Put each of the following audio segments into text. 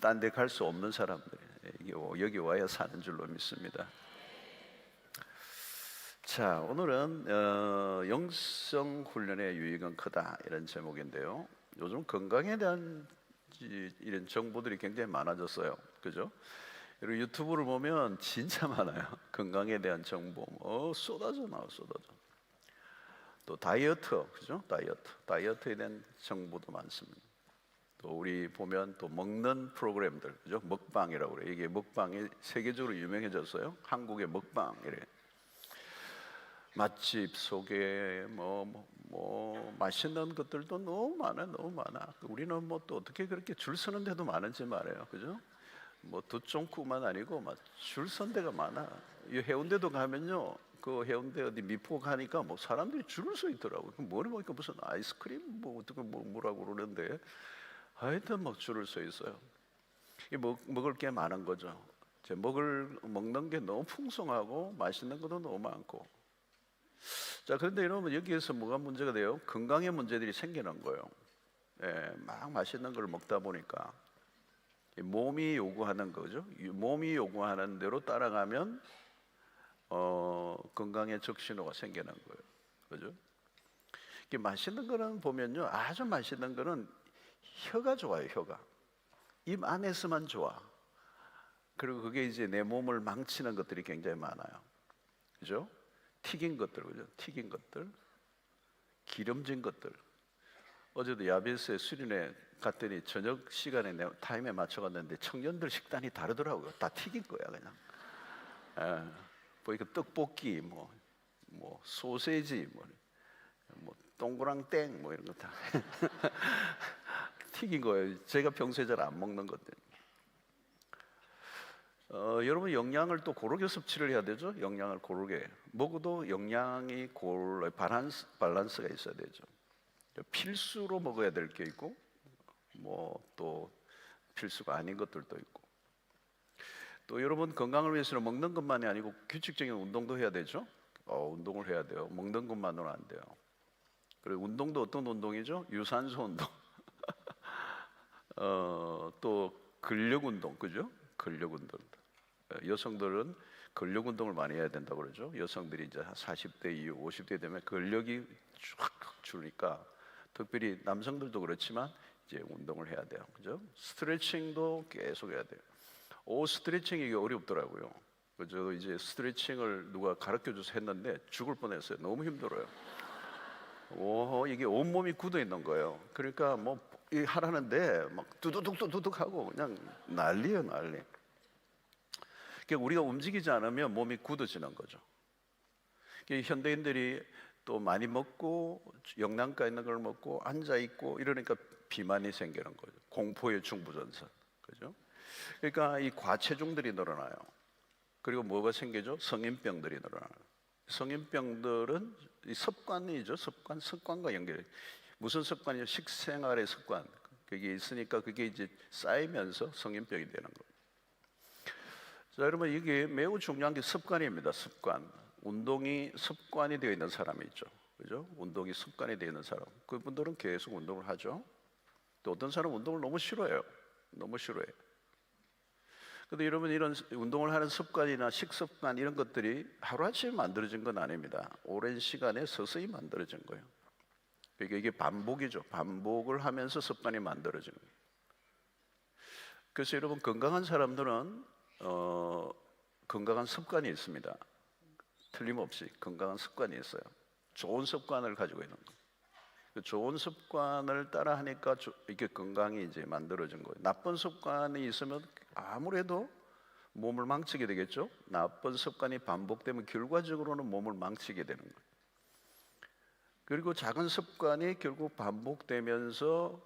딴 데 갈 수 없는 사람들, 여기 와야 사는 줄로 믿습니다. 자, 오늘은 영성 훈련의 유익은 크다, 이런 제목인데요. 요즘 건강에 대한 이런 정보들이 굉장히 많아졌어요. 그죠? 그리고 유튜브를 보면 진짜 많아요. 건강에 대한 정보 쏟아져 나와, 쏟아져. 또 다이어트, 그죠? 다이어트에 대한 정보도 많습니다. 또 우리 보면 또 먹는 프로그램들, 그죠? 먹방이라고 그래요. 이게 먹방이 세계적으로 유명해졌어요. 한국의 먹방, 이래. 맛집 속에 맛있는 것들도 너무 많아. 우리는 뭐 또 어떻게 그렇게 줄 서는 데도 많은지 말이에요, 그죠? 뭐 두쫑구만 아니고 막 줄 선 데가 많아. 이 해운대도 가면요, 그 해운대 어디 미포 가니까 뭐 사람들이 줄을 서 있더라고요. 뭐를 보니까 무슨 아이스크림 뭐 어떻게 뭐라고 그러는데 하여튼 막 줄을 서 있어요. 이 먹을 게 많은 거죠. 먹는 게 너무 풍성하고 맛있는 것도 너무 많고. 자, 그런데 여러분, 여기에서 뭐가 문제가 돼요? 건강의 문제들이 생기는 거예요. 막 맛있는 걸 먹다 보니까 몸이 요구하는 거죠. 몸이 요구하는 대로 따라가면 건강에 적신호가 생기는 거예요. 그죠? 이게 맛있는 거는 보면요, 아주 맛있는 거는 혀가 좋아요. 혀가 입 안에서만 좋아. 그리고 그게 이제 내 몸을 망치는 것들이 굉장히 많아요. 그죠? 튀긴 것들, 그죠? 튀긴 것들, 기름진 것들. 어제도 야베스에 수련회 갔더니 저녁 시간에 타임에 맞춰 갔는데 청년들 식단이 다르더라고요. 다 튀긴 거야, 그냥. 보니까 떡볶이, 뭐 소세지, 뭐 동그랑땡, 뭐 이런 거 다 튀긴 거예요. 제가 평소에 잘 안 먹는 것들. 여러분, 영양을 또 고르게 섭취를 해야 되죠. 영양을 고르게 먹어도 영양이 밸런스가 있어야 되죠. 필수로 먹어야 될 게 있고, 뭐 또 필수가 아닌 것들도 있고. 또 여러분, 건강을 위해서는 먹는 것만이 아니고 규칙적인 운동도 해야 되죠. 운동을 해야 돼요. 먹는 것만으로는 안 돼요. 그리고 운동도 어떤 운동이죠? 유산소 운동. 또 근력 운동, 그죠? 근력 운동. 여성들은 근력 운동을 많이 해야 된다고 그러죠. 여성들이 이제 40대 이후 50대 되면 근력이 쫙 줄니까, 특별히 남성들도 그렇지만 이제 운동을 해야 돼요. 그죠? 스트레칭도 계속 해야 돼요. 스트레칭이 이게 어렵더라고요. 저도 이제 스트레칭을 누가 가르쳐 줘서 했는데 죽을 뻔했어요. 너무 힘들어요. 이게 온몸이 굳어 있는 거예요. 그러니까 뭐 하라는데 막 두두둑 하고 그냥 난리예요, 난리. 그러니까 우리가 움직이지 않으면 몸이 굳어지는 거죠. 현대인들이 또 많이 먹고 영양가 있는 걸 먹고 앉아 있고 이러니까 비만이 생기는 거죠. 공포의 중부전선, 그죠? 그러니까 이 과체중들이 늘어나요. 그리고 뭐가 생기죠? 성인병들이 늘어나요. 성인병들은 이 습관이죠. 습관과 연결해. 무슨 습관이요? 식생활의 습관. 그게 있으니까 그게 이제 쌓이면서 성인병이 되는 거예요. 자, 여러분, 이게 매우 중요한 게 습관입니다. 습관. 운동이 습관이 되어 있는 사람이 있죠. 그죠? 운동이 습관이 되어 있는 사람. 그분들은 계속 운동을 하죠. 또 어떤 사람은 운동을 너무 싫어해요. 너무 싫어해요. 근데 여러분, 이런 운동을 하는 습관이나 식습관 이런 것들이 하루아침에 만들어진 건 아닙니다. 오랜 시간에 서서히 만들어진 거예요. 그러니까 이게 반복이죠. 반복을 하면서 습관이 만들어지는 거예요. 그래서 여러분, 건강한 사람들은 건강한 습관이 있습니다. 틀림없이 건강한 습관이 있어요. 좋은 습관을 가지고 있는 거예요. 그 좋은 습관을 따라 하니까 이게 건강이 이제 만들어진 거예요. 나쁜 습관이 있으면 아무래도 몸을 망치게 되겠죠. 나쁜 습관이 반복되면 결과적으로는 몸을 망치게 되는 거예요. 그리고 작은 습관이 결국 반복되면서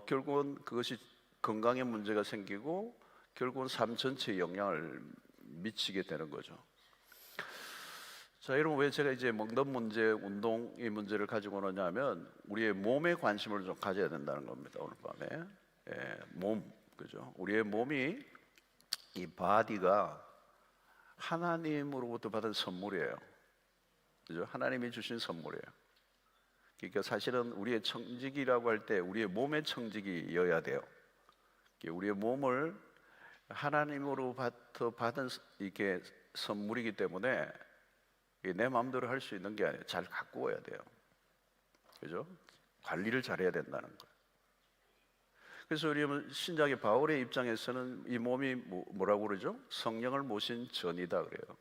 결국은 그것이 건강에 문제가 생기고 결국은 삶 전체에 영향을 미치게 되는 거죠. 자, 여러분, 왜 제가 이제 먹는 문제, 운동의 문제를 가지고 오느냐면 우리의 몸에 관심을 좀 가져야 된다는 겁니다. 오늘 밤에 몸, 그죠? 우리의 몸이, 이 바디가 하나님으로부터 받은 선물이에요. 그죠? 하나님이 주신 선물이에요. 그러니까 사실은 우리의 청지기라고 할 때 우리의 몸의 청지기여야 돼요. 우리의 몸을 하나님으로부터 받은 이게 선물이기 때문에 내 마음대로 할 수 있는 게 아니에요. 잘 가꾸어야 돼요. 그죠? 관리를 잘해야 된다는 거예요. 그래서 우리 신약의 바울의 입장에서는 이 몸이 뭐라고 그러죠? 성령을 모신 전이다 그래요.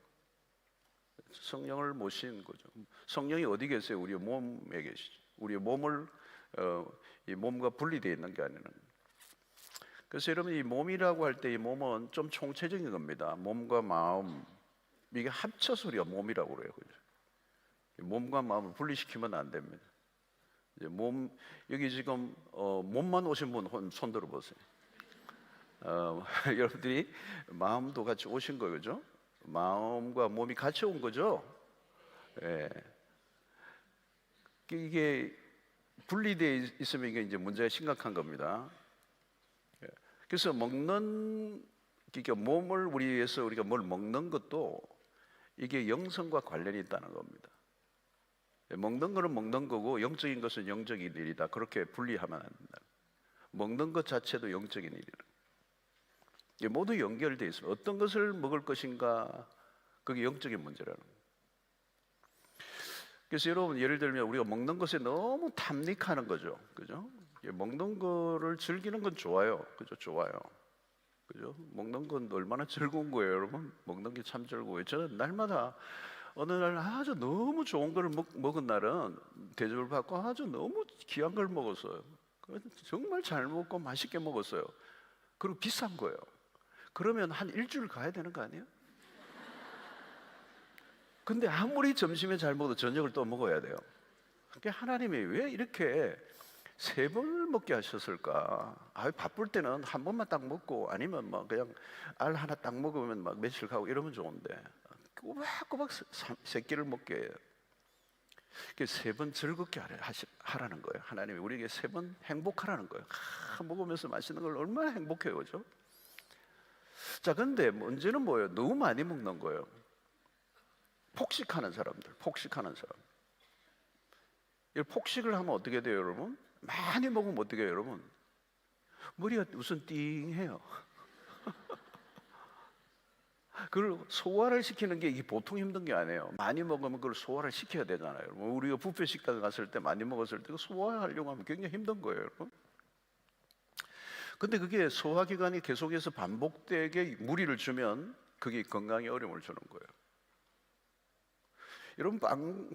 성령을 모신 거죠. 성령이 어디 계세요? 우리 몸에 계시죠. 우리 몸을 이 몸과 분리되어 있는 게 아니라. 그래서 여러분 이 몸이라고 할 때 이 몸은 좀 총체적인 겁니다. 몸과 마음 이게 합쳐서 우리가 몸이라고 그래요. 그죠? 몸과 마음을 분리시키면 안 됩니다. 이제 몸 여기 지금 몸만 오신 분 손 들어 보세요. 여러분들이 마음도 같이 오신 거예요, 그죠? 마음과 몸이 같이 온 거죠. 예. 이게 분리되어 있으면 이게 이제 문제가 심각한 겁니다. 예. 그래서 그러니까 몸을 위해서 우리가 뭘 먹는 것도 이게 영성과 관련이 있다는 겁니다. 먹는 거는 먹는 거고 영적인 것은 영적인 일이다. 그렇게 분리하면 안 된다. 먹는 것 자체도 영적인 일이다. 이게 모두 연결되어 있습니다. 어떤 것을 먹을 것인가 그게 영적인 문제라는 거예요. 그래서 여러분 예를 들면 우리가 먹는 것에 너무 탐닉하는 거죠. 그죠? 먹는 거를 즐기는 건 좋아요. 그죠? 좋아요. 그죠? 먹는 건 얼마나 즐거운 거예요, 여러분? 먹는 게 참 즐거워요. 저는 날마다 어느 날 아주 너무 좋은 걸 먹은 날은 대접을 받고 아주 너무 귀한 걸 먹었어요. 정말 잘 먹고 맛있게 먹었어요. 그리고 비싼 거예요. 그러면 한 일주일 가야 되는 거 아니에요? 근데 아무리 점심에 잘 먹어도 저녁을 또 먹어야 돼요. 그러니까 하나님이 왜 이렇게 3번을 먹게 하셨을까? 바쁠 때는 한 번만 딱 먹고 아니면 막 그냥 알 하나 딱 먹으면 막 며칠 가고 이러면 좋은데 꼬박꼬박 3끼를 먹게 해요. 3번 즐겁게 하라는 거예요. 하나님이 우리에게 3번 행복하라는 거예요. 먹으면서 맛있는 걸 얼마나 행복해요, 그죠? 자, 근데 문제는 뭐예요? 너무 많이 먹는 거예요. 폭식하는 사람들. 이 폭식을 하면 어떻게 돼요, 여러분? 많이 먹으면 어떻게 해요, 여러분? 머리가 우선 띵해요. 그걸 소화를 시키는 게 이게 보통 힘든 게 아니에요. 많이 먹으면 그걸 소화를 시켜야 되잖아요. 우리가 뷔페 식당 갔을 때 많이 먹었을 때 소화하려고 하면 굉장히 힘든 거예요, 여러분. 근데 그게 소화기관이 계속해서 반복되게 무리를 주면 그게 건강에 어려움을 주는 거예요. 여러분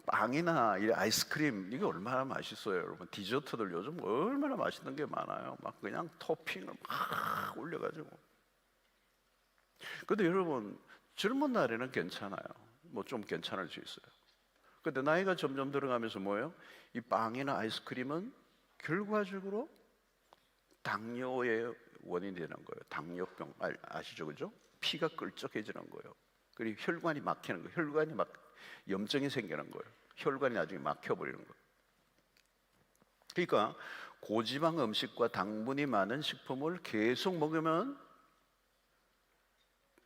빵이나 이 아이스크림 이게 얼마나 맛있어요, 여러분. 디저트들 요즘 얼마나 맛있는 게 많아요. 막 그냥 토핑을 막 올려가지고. 근데 여러분 젊은 날에는 괜찮아요. 뭐 좀 괜찮을 수 있어요. 근데 나이가 점점 들어가면서 뭐예요? 이 빵이나 아이스크림은 결과적으로 당뇨의 원인이 되는 거예요. 당뇨병 아시죠, 그죠? 피가 끌적해지는 거예요. 그리고 혈관이 막히는 거예요. 혈관이 막 염증이 생기는 거예요. 혈관이 나중에 막혀버리는 거예요. 그러니까 고지방 음식과 당분이 많은 식품을 계속 먹으면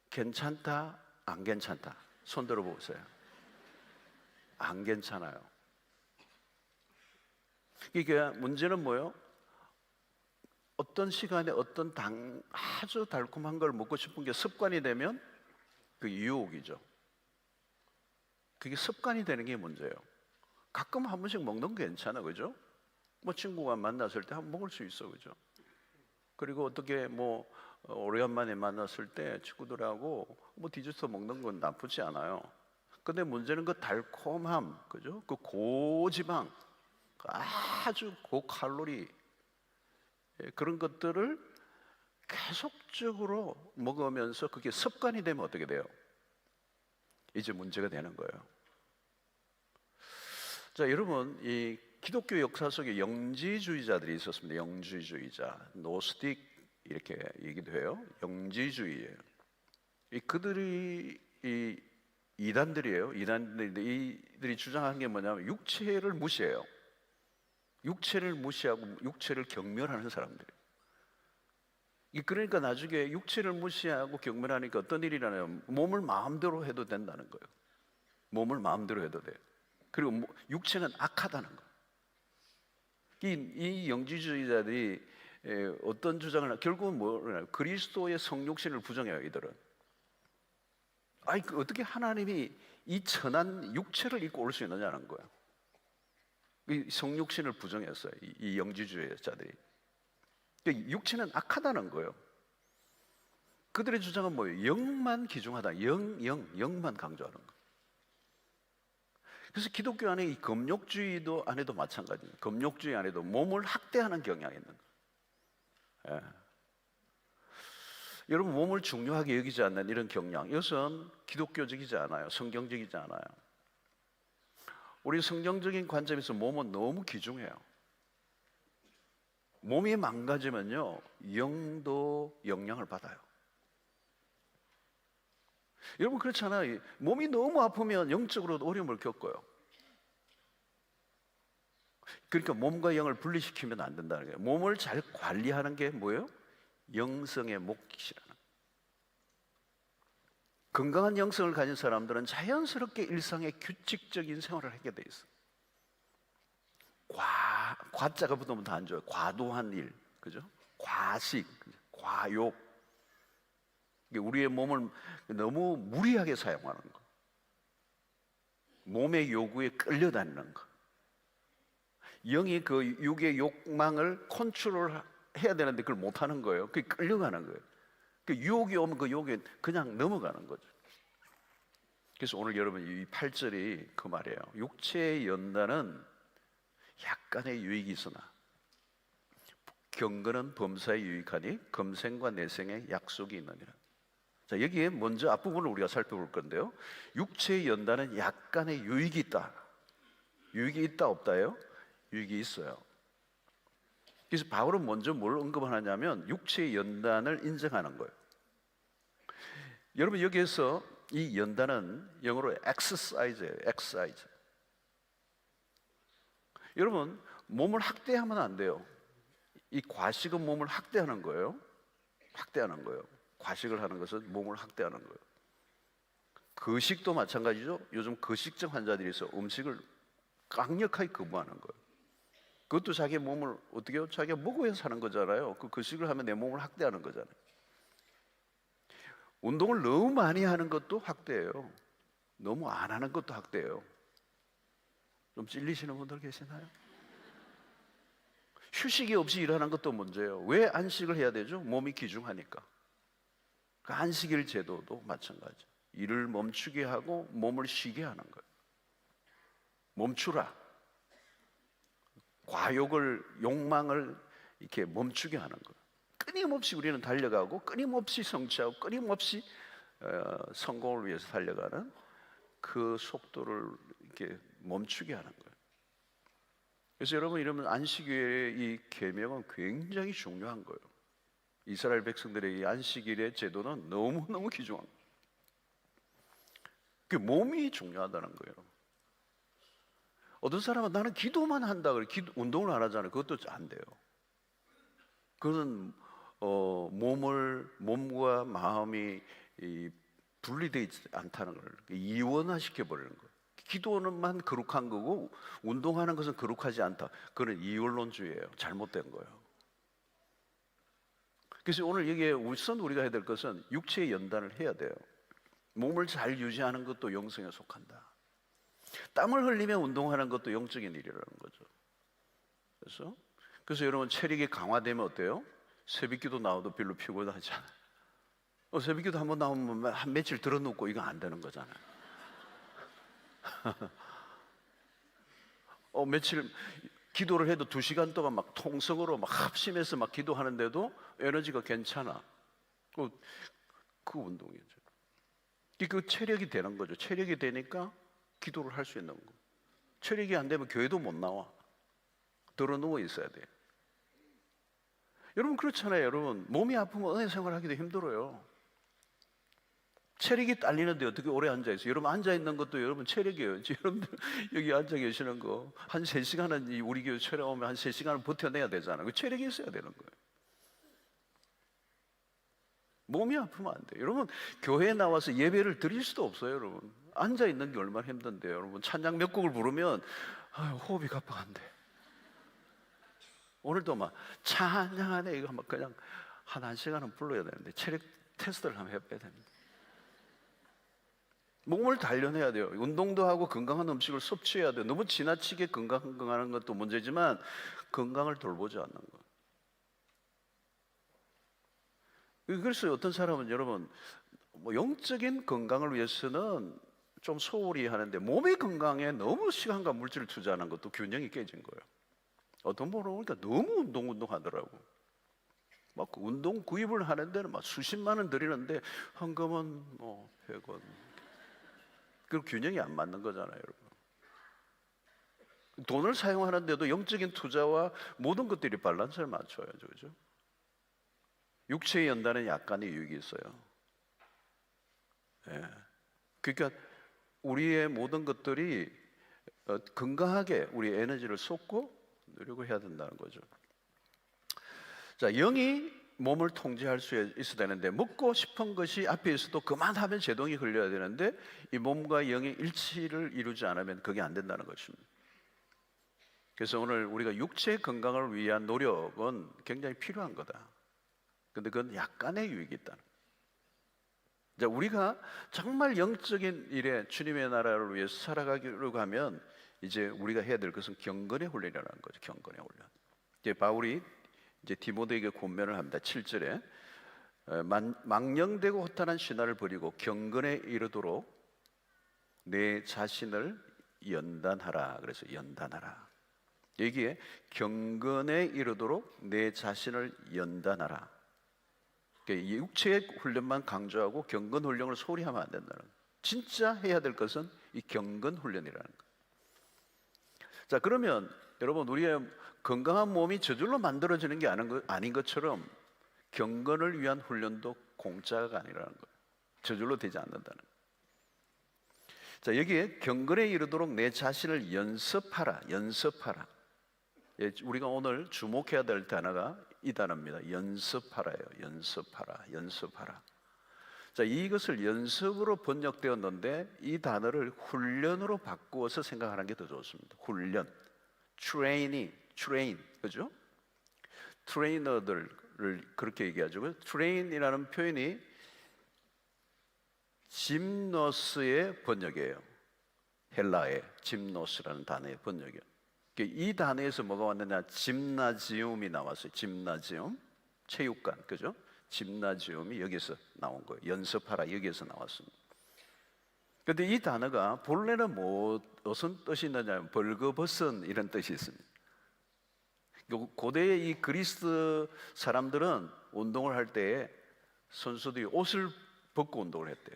괜찮다, 안 괜찮다? 손 들어보세요. 안 괜찮아요. 이게 문제는 뭐예요? 어떤 시간에 어떤 아주 달콤한 걸 먹고 싶은 게 습관이 되면 그 유혹이죠. 그게 습관이 되는 게 문제예요. 가끔 한 번씩 먹는 게 괜찮아, 그죠? 뭐 친구가 만났을 때 한번 먹을 수 있어, 그죠? 그리고 어떻게 뭐 오래간만에 만났을 때 친구들하고 뭐 디저트 먹는 건 나쁘지 않아요. 근데 문제는 그 달콤함, 그죠? 그 고지방, 아주 고칼로리 그런 것들을 계속적으로 먹으면서 그게 습관이 되면 어떻게 돼요? 이제 문제가 되는 거예요. 자, 여러분, 이 기독교 역사 속에 영지주의자들이 있었습니다. 영지주의자, 노스틱 이렇게 얘기도 해요. 영지주의예요. 그들이 이단들이에요. 이들이 주장하는 게 뭐냐면 육체를 무시해요. 육체를 무시하고 육체를 경멸하는 사람들이에요. 그러니까 나중에 육체를 무시하고 경멸하니까 어떤 일이 일어나요? 몸을 마음대로 해도 된다는 거예요. 몸을 마음대로 해도 돼요. 그리고 육체는 악하다는 거예요. 이 영지주의자들이 어떤 주장을 결국은 뭐냐, 그리스도의 성육신을 부정해요. 이들은 어떻게 하나님이 이 천한 육체를 입고 올 수 있느냐는 거예요. 이 성육신을 부정했어요. 이 영지주의자들이. 육체는 악하다는 거예요. 그들의 주장은 뭐예요? 영만 귀중하다. 영만 강조하는 거예요. 그래서 기독교 안에 이 금욕주의도 안에도 마찬가지예요. 금욕주의 안에도 몸을 학대하는 경향이 있는 거예요. 예. 여러분, 몸을 중요하게 여기지 않는 이런 경향, 이것은 기독교적이지 않아요. 성경적이지 않아요. 우리 성경적인 관점에서 몸은 너무 귀중해요. 몸이 망가지면요, 영도 영향을 받아요. 여러분, 그렇잖아요. 몸이 너무 아프면 영적으로도 어려움을 겪어요. 그러니까 몸과 영을 분리시키면 안 된다는 거예요. 몸을 잘 관리하는 게 뭐예요? 영성의 몫이라는 거예요. 건강한 영성을 가진 사람들은 자연스럽게 일상의 규칙적인 생활을 하게 돼 있어요. 과자가 붙으면 더 안 좋아요. 과도한 일, 그죠? 과식, 과욕. 우리의 몸을 너무 무리하게 사용하는 거. 몸의 요구에 끌려다니는 거. 영이 그 육의 욕망을 컨트롤 해야 되는데 그걸 못하는 거예요. 그게 끌려가는 거예요. 그 유혹이 오면 그 유혹에 그냥 넘어가는 거죠. 그래서 오늘 여러분 이 8절이 그 말이에요. 육체의 연단은 약간의 유익이 있으나 경건은 범사에 유익하니 금생과 내생에 약속이 있느니라. 자, 여기에 먼저 앞부분을 우리가 살펴볼 건데요. 육체의 연단은 약간의 유익이 있다. 유익이 있다 없다예요? 유익이 있어요. 그래서 바울은 먼저 뭘 언급하냐면 육체의 연단을 인정하는 거예요. 여러분, 여기에서 이 연단은 영어로 exercise예요. exercise. 여러분, 몸을 학대하면 안 돼요. 이 과식은 몸을 학대하는 거예요. 학대하는 거예요. 과식을 하는 것은 몸을 학대하는 거예요. 거식도 마찬가지죠. 요즘 거식증 환자들이 있어 음식을 강력하게 거부하는 거예요. 그것도 자기 몸을 어떻게 해요? 자기가 먹어야 사는 거잖아요. 그 거식을 하면 내 몸을 학대하는 거잖아요. 운동을 너무 많이 하는 것도 학대예요. 너무 안 하는 것도 학대예요. 좀 찔리시는 분들 계시나요? 휴식이 없이 일하는 것도 문제예요. 왜 안식을 해야 되죠? 몸이 귀중하니까. 그 안식일 제도도 마찬가지. 일을 멈추게 하고 몸을 쉬게 하는 거예요. 멈추라. 과욕을, 욕망을 이렇게 멈추게 하는 거예요. 끊임없이 우리는 달려가고 끊임없이 성취하고 끊임없이 성공을 위해서 달려가는 그 속도를 이렇게 멈추게 하는 거예요. 그래서 여러분, 이러면 안식일의 이 계명은 굉장히 중요한 거예요. 이스라엘 백성들의 이 안식일의 제도는 너무너무 귀중한 거예요. 그 몸이 중요하다는 거예요. 어떤 사람은 나는 기도만 한다 그래. 운동을 안 하잖아요. 그것도 안 돼요. 그것은 몸과 마음이 분리되어 있지 않다는 걸 이원화시켜 버리는 거예요. 기도는만 거룩한 거고 운동하는 것은 거룩하지 않다. 그건 이원론주의예요. 잘못된 거예요. 그래서 오늘 여기에 우선 우리가 해야 될 것은 육체의 연단을 해야 돼요. 몸을 잘 유지하는 것도 영성에 속한다. 땀을 흘리며 운동하는 것도 영적인 일이라는 거죠. 그래서 여러분, 체력이 강화되면 어때요? 새벽기도 나와도 별로 피곤하지 않아요. 새벽기도 한번 나오면 한 며칠 들어눕고 이거 안 되는 거잖아요. 며칠 기도를 해도 2시간 동안 막 통성으로 막 합심해서 막 기도하는데도 에너지가 괜찮아. 그 운동이죠. 그 체력이 되는 거죠. 체력이 되니까 기도를 할 수 있는 거. 체력이 안 되면 교회도 못 나와. 들어 누워 있어야 돼. 여러분, 그렇잖아요. 여러분, 몸이 아프면 은혜 생활하기도 힘들어요. 체력이 딸리는데 어떻게 오래 앉아 있어요? 여러분, 앉아 있는 것도 여러분 체력이에요. 여러분들 여기 앉아 계시는 거 한 3시간은 우리 교회 촬영하면 한 3시간을 버텨내야 되잖아요. 그 체력이 있어야 되는 거예요. 몸이 아프면 안 돼요. 여러분, 교회에 나와서 예배를 드릴 수도 없어요. 여러분, 앉아 있는 게 얼마나 힘든데요. 여러분, 찬양 몇 곡을 부르면 호흡이 가빠간데. 오늘도 막 찬양하네 이거 막 그냥 한 시간은 불러야 되는데 체력 테스트를 한번 해봐야 됩니다. 몸을 단련해야 돼요. 운동도 하고 건강한 음식을 섭취해야 돼요. 너무 지나치게 건강하는 것도 문제지만 건강을 돌보지 않는 것. 그래서 어떤 사람은 여러분 뭐 영적인 건강을 위해서는 좀 소홀히 하는데 몸의 건강에 너무 시간과 물질을 투자하는 것도 균형이 깨진 거예요. 어떤 분은 보니까 너무 운동하더라고. 막 운동 구입을 하는 데는 막 수십만 원 들이는데 헌금은 뭐 100원. 그 균형이 안 맞는 거잖아요, 여러분. 돈을 사용하는데도 영적인 투자와 모든 것들이 밸런스를 맞춰야죠, 그죠? 육체의 연단은 약간의 유익이 있어요. 예. 그러니까 우리의 모든 것들이 건강하게 우리 에너지를 쏟고 누리고 해야 된다는 거죠. 자, 영이 몸을 통제할 수 있어야 되는데 먹고 싶은 것이 앞에 있어도 그만하면 제동이 걸려야 되는데 이 몸과 영의 일치를 이루지 않으면 그게 안 된다는 것입니다. 그래서 오늘 우리가 육체 건강을 위한 노력은 굉장히 필요한 거다. 근데 그건 약간의 유익이 있다는. 자, 우리가 정말 영적인 일에 주님의 나라를 위해서 살아가기로 하면 이제 우리가 해야 될 것은 경건의 훈련이라는 거죠. 경건의 훈련. 이제 바울이 이제 디모데에게 권면을 합니다. 7절에 망령되고 허탄한 신화를 버리고 경건에 이르도록 내 자신을 연단하라. 그래서 연단하라. 여기에 경건에 이르도록 내 자신을 연단하라. 그러니까 육체의 훈련만 강조하고 경건 훈련을 소홀히 하면 안 된다는 거예요. 진짜 해야 될 것은 이 경건 훈련이라는 거예요. 자, 그러면 여러분 우리의 건강한 몸이 저절로 만들어지는 게 아닌 것처럼 경건을 위한 훈련도 공짜가 아니라는 거예요. 저절로 되지 않는다는 거예요. 자, 여기에 경건에 이르도록 내 자신을 연습하라. 연습하라. 예, 우리가 오늘 주목해야 될 단어가 이 단어입니다. 연습하라예요. 연습하라. 연습하라. 자, 이것을 연습으로 번역되었는데 이 단어를 훈련으로 바꾸어서 생각하는 게 더 좋습니다. 훈련. 트레인, 그죠? 트레이너들을 그렇게 얘기하죠. 트레인이라는 표현이 짐노스의 번역이에요. 헬라의 짐노스라는 단어의 번역이에요. 이 단어에서 뭐가 왔느냐? 짐나지움이 나왔어요. 짐나지움, 체육관, 그죠? 짐나지움이 여기서 나온 거예요. 연습하라, 여기에서 나왔습니다. 그런데 이 단어가 본래는 무슨 뜻이 있느냐? 벌거벗은 이런 뜻이 있습니다. 고대의 이 그리스 사람들은 운동을 할 때 선수들이 옷을 벗고 운동을 했대요.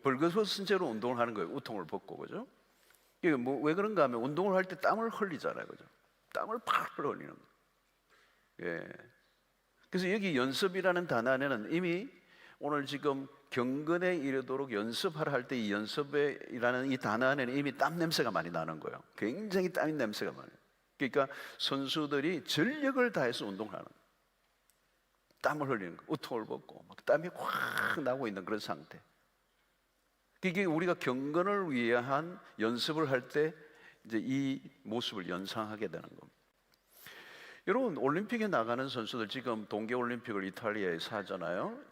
벌거벗은 채로 운동을 하는 거예요. 우통을 벗고, 그죠? 이게 왜 그런가 하면 운동을 할 때 땀을 흘리잖아요, 그죠? 땀을 팍 흘리는 거예요. 예. 그래서 여기 연습이라는 단어 안에는 이미 오늘 지금 경건에 이르도록 연습하라 할 때 이 연습이라는 이 단어 안에는 이미 땀 냄새가 많이 나는 거예요. 굉장히 땀 냄새가 많아요. 그러니까 선수들이 전력을 다해서 운동을 하는 거예요. 땀을 흘리는 거예요. 우통을 벗고 막 땀이 확 나고 있는 그런 상태. 이게 우리가 경건을 위한 연습을 할 때 이제 이 모습을 연상하게 되는 겁니다. 여러분, 올림픽에 나가는 선수들 지금 동계올림픽을 이탈리아에서 하잖아요.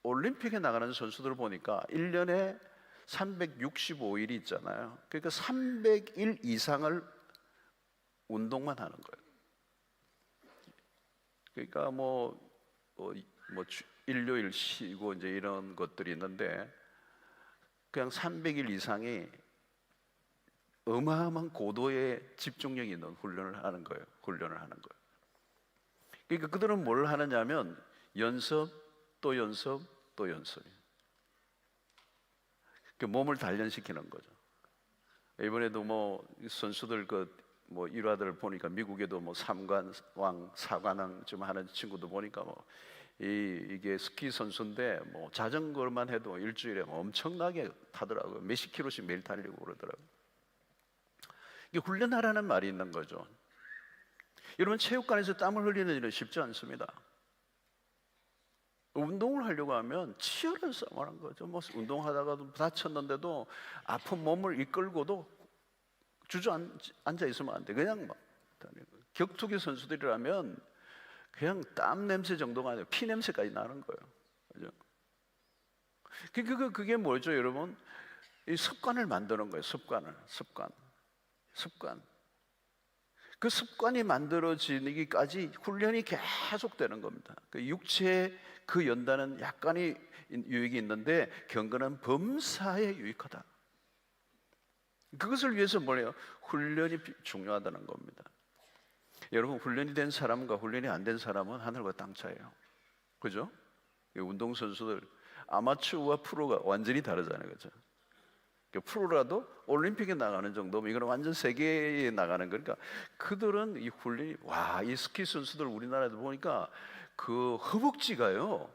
올림픽에 나가는 선수들을 보니까 1년에 365일이 있잖아요. 그러니까 300일 이상을 운동만 하는 거예요. 그러니까 일요일 쉬고 이제 이런 것들이 있는데 그냥 300일 이상이 어마어마한 고도의 집중력이 있는 훈련을 하는 거예요. 그러니까 그들은 뭘 하느냐면 연습 또 연습 또 연습이에요. 몸을 단련시키는 거죠. 이번에도 선수들 일화들 보니까 미국에도 삼관왕, 사관왕 좀 하는 친구도 보니까 이게 스키 선수인데 자전거만 해도 일주일에 엄청나게 타더라고요. 몇십 킬로씩 매일 달리고 그러더라고요. 이게 훈련하라는 말이 있는 거죠. 여러분, 체육관에서 땀을 흘리는 일은 쉽지 않습니다. 운동을 하려고 하면 치열한 싸움을 하는 거죠. 운동하다가도 다쳤는데도 아픈 몸을 이끌고도 앉아 있으면 안 돼. 그냥 막 격투기 선수들이라면 그냥 땀 냄새 정도가 아니라 피 냄새까지 나는 거예요. 그죠? 그게 뭐죠, 여러분? 이 습관을 만드는 거예요. 습관. 그 습관이 만들어지기까지 훈련이 계속되는 겁니다. 그 육체의 그 연단은 약간의 유익이 있는데 경건은 범사에 유익하다. 그것을 위해서 뭐래요? 훈련이 중요하다는 겁니다. 여러분, 훈련이 된 사람과 훈련이 안 된 사람은 하늘과 땅 차이예요. 그죠? 운동선수들 아마추어와 프로가 완전히 다르잖아요. 그죠? 프로라도 올림픽에 나가는 정도면 이거는 완전 세계에 나가는 거니까 그들은 이 훈련이 이 스키 선수들 우리나라에도 보니까 그 허벅지가요.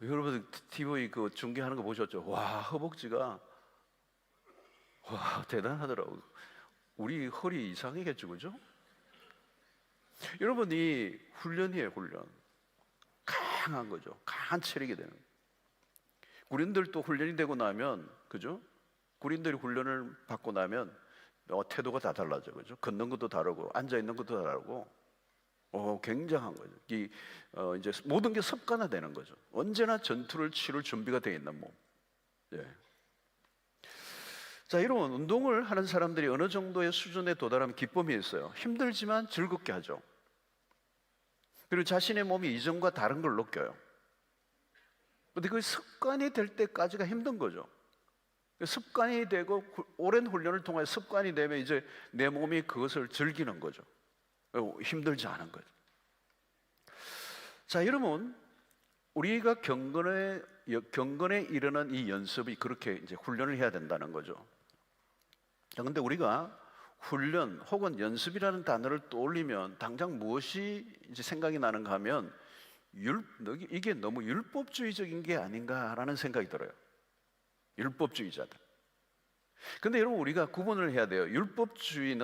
여러분 TV 그 중계하는 거 보셨죠? 허벅지가 대단하더라고요. 우리 허리 이상이겠죠, 그죠? 여러분 이 훈련이에요, 훈련. 강한 거죠. 강한 체력이 되는. 군인들도 훈련이 되고 나면, 그죠? 군인들이 훈련을 받고 나면 태도가 다 달라져, 그죠? 걷는 것도 다르고 앉아 있는 것도 다르고, 굉장한 거죠. 이제 모든 게 습관화되는 거죠. 언제나 전투를 치를 준비가 되어 있는 몸. 예. 자, 이런 운동을 하는 사람들이 어느 정도의 수준에 도달하면 기쁨이 있어요. 힘들지만 즐겁게 하죠. 그리고 자신의 몸이 이전과 다른 걸 느껴요. 근데 그 습관이 될 때까지가 힘든 거죠. 습관이 되고 오랜 훈련을 통해 습관이 되면 이제 내 몸이 그것을 즐기는 거죠. 힘들지 않은 거죠. 자, 여러분, 우리가 경건에 이르는 이 연습이 그렇게 이제 훈련을 해야 된다는 거죠. 자, 근데 우리가 훈련 혹은 연습이라는 단어를 떠올리면 당장 무엇이 이제 생각이 나는가 하면 이게 너무 율법주의적인 게 아닌가라는 생각이 들어요. 율법주의자들. 근데 여러분 우리가 구분을 해야 돼요. 율법주의의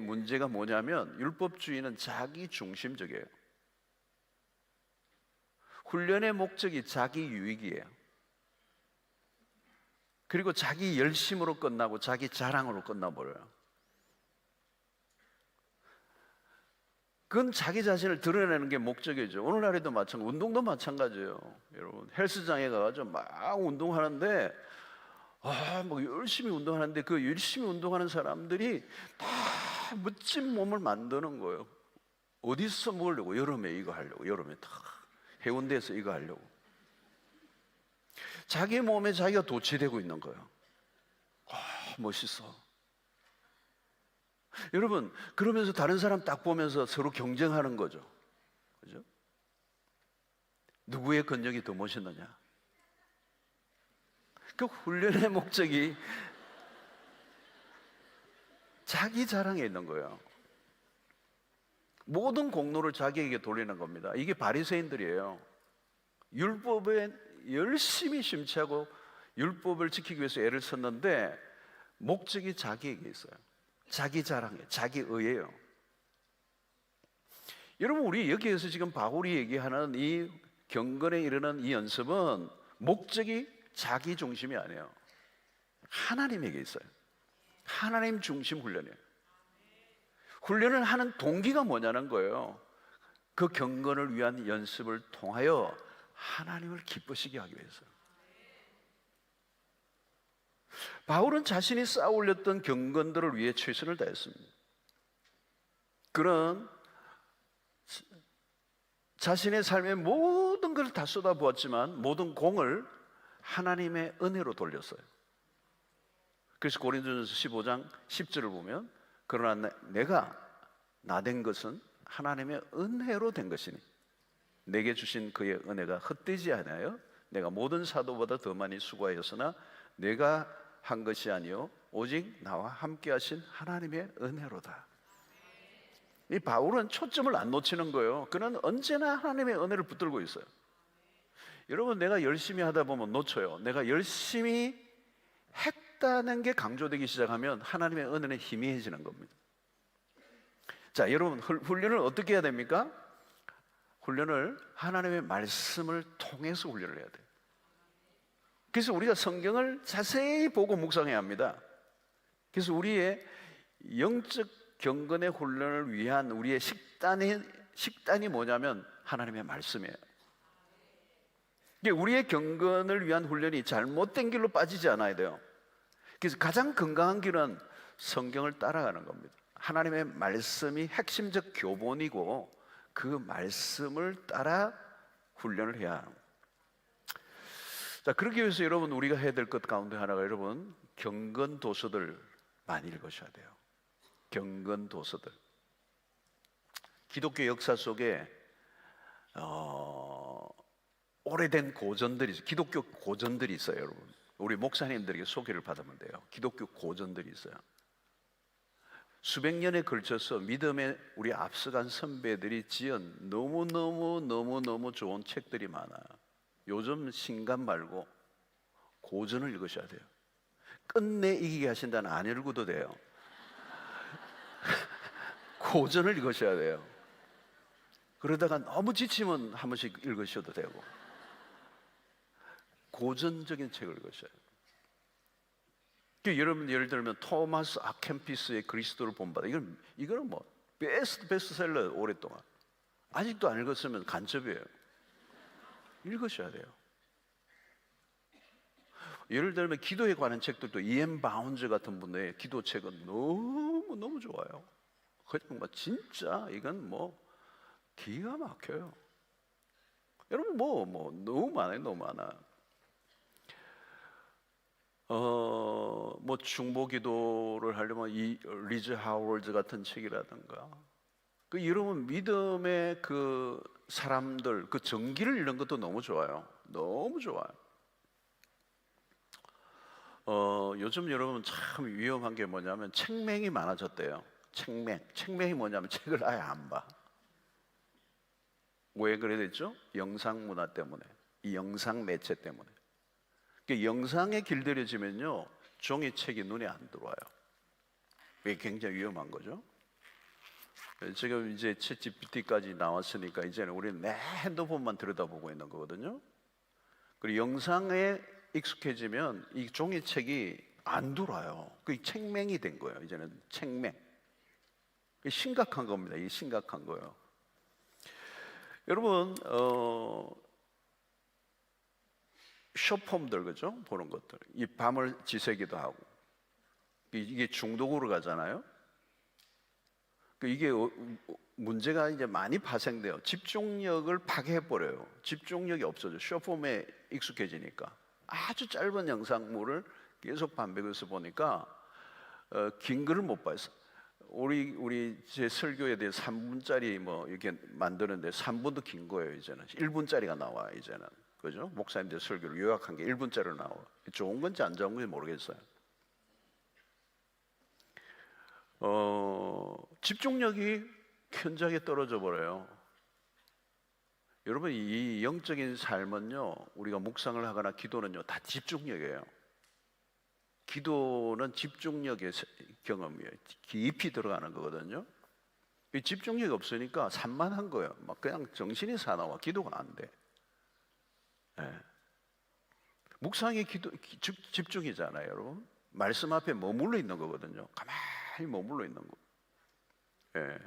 문제가 뭐냐면 율법주의는 자기 중심적이에요. 훈련의 목적이 자기 유익이에요. 그리고 자기 열심으로 끝나고 자기 자랑으로 끝나버려요. 그건 자기 자신을 드러내는 게 목적이죠. 오늘날에도 마찬가지, 운동도 마찬가지예요. 여러분 헬스장에 가서 막 운동하는데 막 열심히 운동하는데 그 열심히 운동하는 사람들이 다 멋진 몸을 만드는 거예요. 어디서 먹으려고? 여름에 이거 하려고. 여름에 다 해운대에서 이거 하려고. 자기 몸에 자기가 도취되고 있는 거예요. 멋있어. 여러분, 그러면서 다른 사람 딱 보면서 서로 경쟁하는 거죠. 그죠? 누구의 근력이 더 멋있느냐? 그 훈련의 목적이 자기 자랑에 있는 거예요. 모든 공로를 자기에게 돌리는 겁니다. 이게 바리새인들이에요. 율법에 열심히 심취하고 율법을 지키기 위해서 애를 썼는데 목적이 자기에게 있어요. 자기 자랑에, 자기 의예요. 여러분, 우리 여기에서 지금 바울이 얘기하는 이 경건에 이르는 이 연습은 목적이 자기 중심이 아니에요. 하나님에게 있어요. 하나님 중심 훈련이에요. 훈련을 하는 동기가 뭐냐는 거예요. 그 경건을 위한 연습을 통하여 하나님을 기쁘시게 하기 위해서. 바울은 자신이 쌓아 올렸던 경건들을 위해 최선을 다했습니다. 그런 자신의 삶의 모든 걸 다 쏟아부었지만 모든 공을 하나님의 은혜로 돌렸어요. 그래서 고린도전서 15장 10절을 보면 그러나 내가 나된 것은 하나님의 은혜로 된 것이니 내게 주신 그의 은혜가 헛되지 않아요. 내가 모든 사도보다 더 많이 수고하였으나 내가 한 것이 아니요 오직 나와 함께 하신 하나님의 은혜로다. 이 바울은 초점을 안 놓치는 거예요. 그는 언제나 하나님의 은혜를 붙들고 있어요. 여러분, 내가 열심히 하다 보면 놓쳐요. 내가 열심히 했다는 게 강조되기 시작하면 하나님의 은혜는 희미해지는 겁니다. 자, 여러분, 훈련을 어떻게 해야 됩니까? 훈련을 하나님의 말씀을 통해서 훈련을 해야 돼요. 그래서 우리가 성경을 자세히 보고 묵상해야 합니다. 그래서 우리의 영적 경건의 훈련을 위한 우리의 식단이 뭐냐면 하나님의 말씀이에요. 우리의 경건을 위한 훈련이 잘못된 길로 빠지지 않아야 돼요. 그래서 가장 건강한 길은 성경을 따라가는 겁니다. 하나님의 말씀이 핵심적 교본이고 그 말씀을 따라 훈련을 해야 하는 거예요. 자, 그러기 위해서 여러분 우리가 해야 될 것 가운데 하나가 여러분 경건 도서들 많이 읽으셔야 돼요. 경건 도서들. 기독교 역사 속에 오래된 고전들이 있어요. 기독교 고전들이 있어요, 여러분. 우리 목사님들에게 소개를 받으면 돼요. 기독교 고전들이 있어요. 수백 년에 걸쳐서 믿음에 우리 앞서간 선배들이 지은 너무너무 좋은 책들이 많아요. 요즘 신간 말고 고전을 읽으셔야 돼요. 끝내 이기게 하신다는 안 읽어도 돼요. 고전을 읽으셔야 돼요. 그러다가 너무 지치면 한 번씩 읽으셔도 되고 고전적인 책을 읽으셔야 돼요. 여러분 예를 들면 토마스 아켄피스의 그리스도를 본받아, 이거는 뭐 베스트셀러 오랫동안. 아직도 안 읽었으면 간첩이에요. 읽으셔야 돼요. 예를 들면 기도에 관한 책들도 이엠 바운즈 같은 분의 기도책은 너무 좋아요. 그냥 뭐 진짜 이건 뭐 기가 막혀요. 여러분 뭐 너무 많아요. 뭐 중보기도를 하려면 이 리즈 하워드 같은 책이라든가, 그 여러분 믿음의 그 사람들 그 전기를 읽는 것도 너무 좋아요. 너무 좋아요. 요즘 여러분 참 위험한 게 뭐냐면 책맹이 많아졌대요. 책맹이 뭐냐면 책을 아예 안 봐. 왜 그래 됐죠? 영상 문화 때문에, 이 영상 매체 때문에. 영상에 길들여지면요 종이책이 눈에 안 들어와요. 이게 굉장히 위험한 거죠. 지금 이제 챗GPT까지 나왔으니까 이제는 우리는 내 핸드폰만 들여다보고 있는 거거든요. 그리고 영상에 익숙해지면 이 종이책이 안 들어와요. 그 책맹이 된 거예요. 이제는 책맹. 심각한 겁니다. 이게 심각한 거예요. 여러분 쇼폼들, 그죠? 보는 것들, 이 밤을 지새기도 하고, 이게 중독으로 가잖아요. 이게 문제가 이제 많이 파생돼요. 집중력을 파괴해 버려요. 집중력이 없어져. 쇼폼에 익숙해지니까 아주 짧은 영상물을 계속 반복해서 보니까 긴 글을 못 봐요. 우리 제 설교에 대해 3분짜리 뭐 이렇게 만드는데 3분도 긴 거예요. 이제는 1분짜리가 나와요. 이제는. 그죠? 목사님들 설교를 요약한 게 1분짜리로 나와. 좋은 건지 안 좋은 건지 모르겠어요. 집중력이 현저하게 떨어져 버려요. 여러분 이 영적인 삶은요, 우리가 묵상을 하거나 기도는요 다 집중력이에요. 기도는 집중력의 경험이에요. 깊이 들어가는 거거든요. 이 집중력이 없으니까 산만한 거예요. 막 그냥 정신이 사나워. 기도가 안 돼. 네. 묵상이 집중이잖아요, 여러분. 말씀 앞에 머물러 있는 거거든요. 가만히 머물러 있는 거. 네.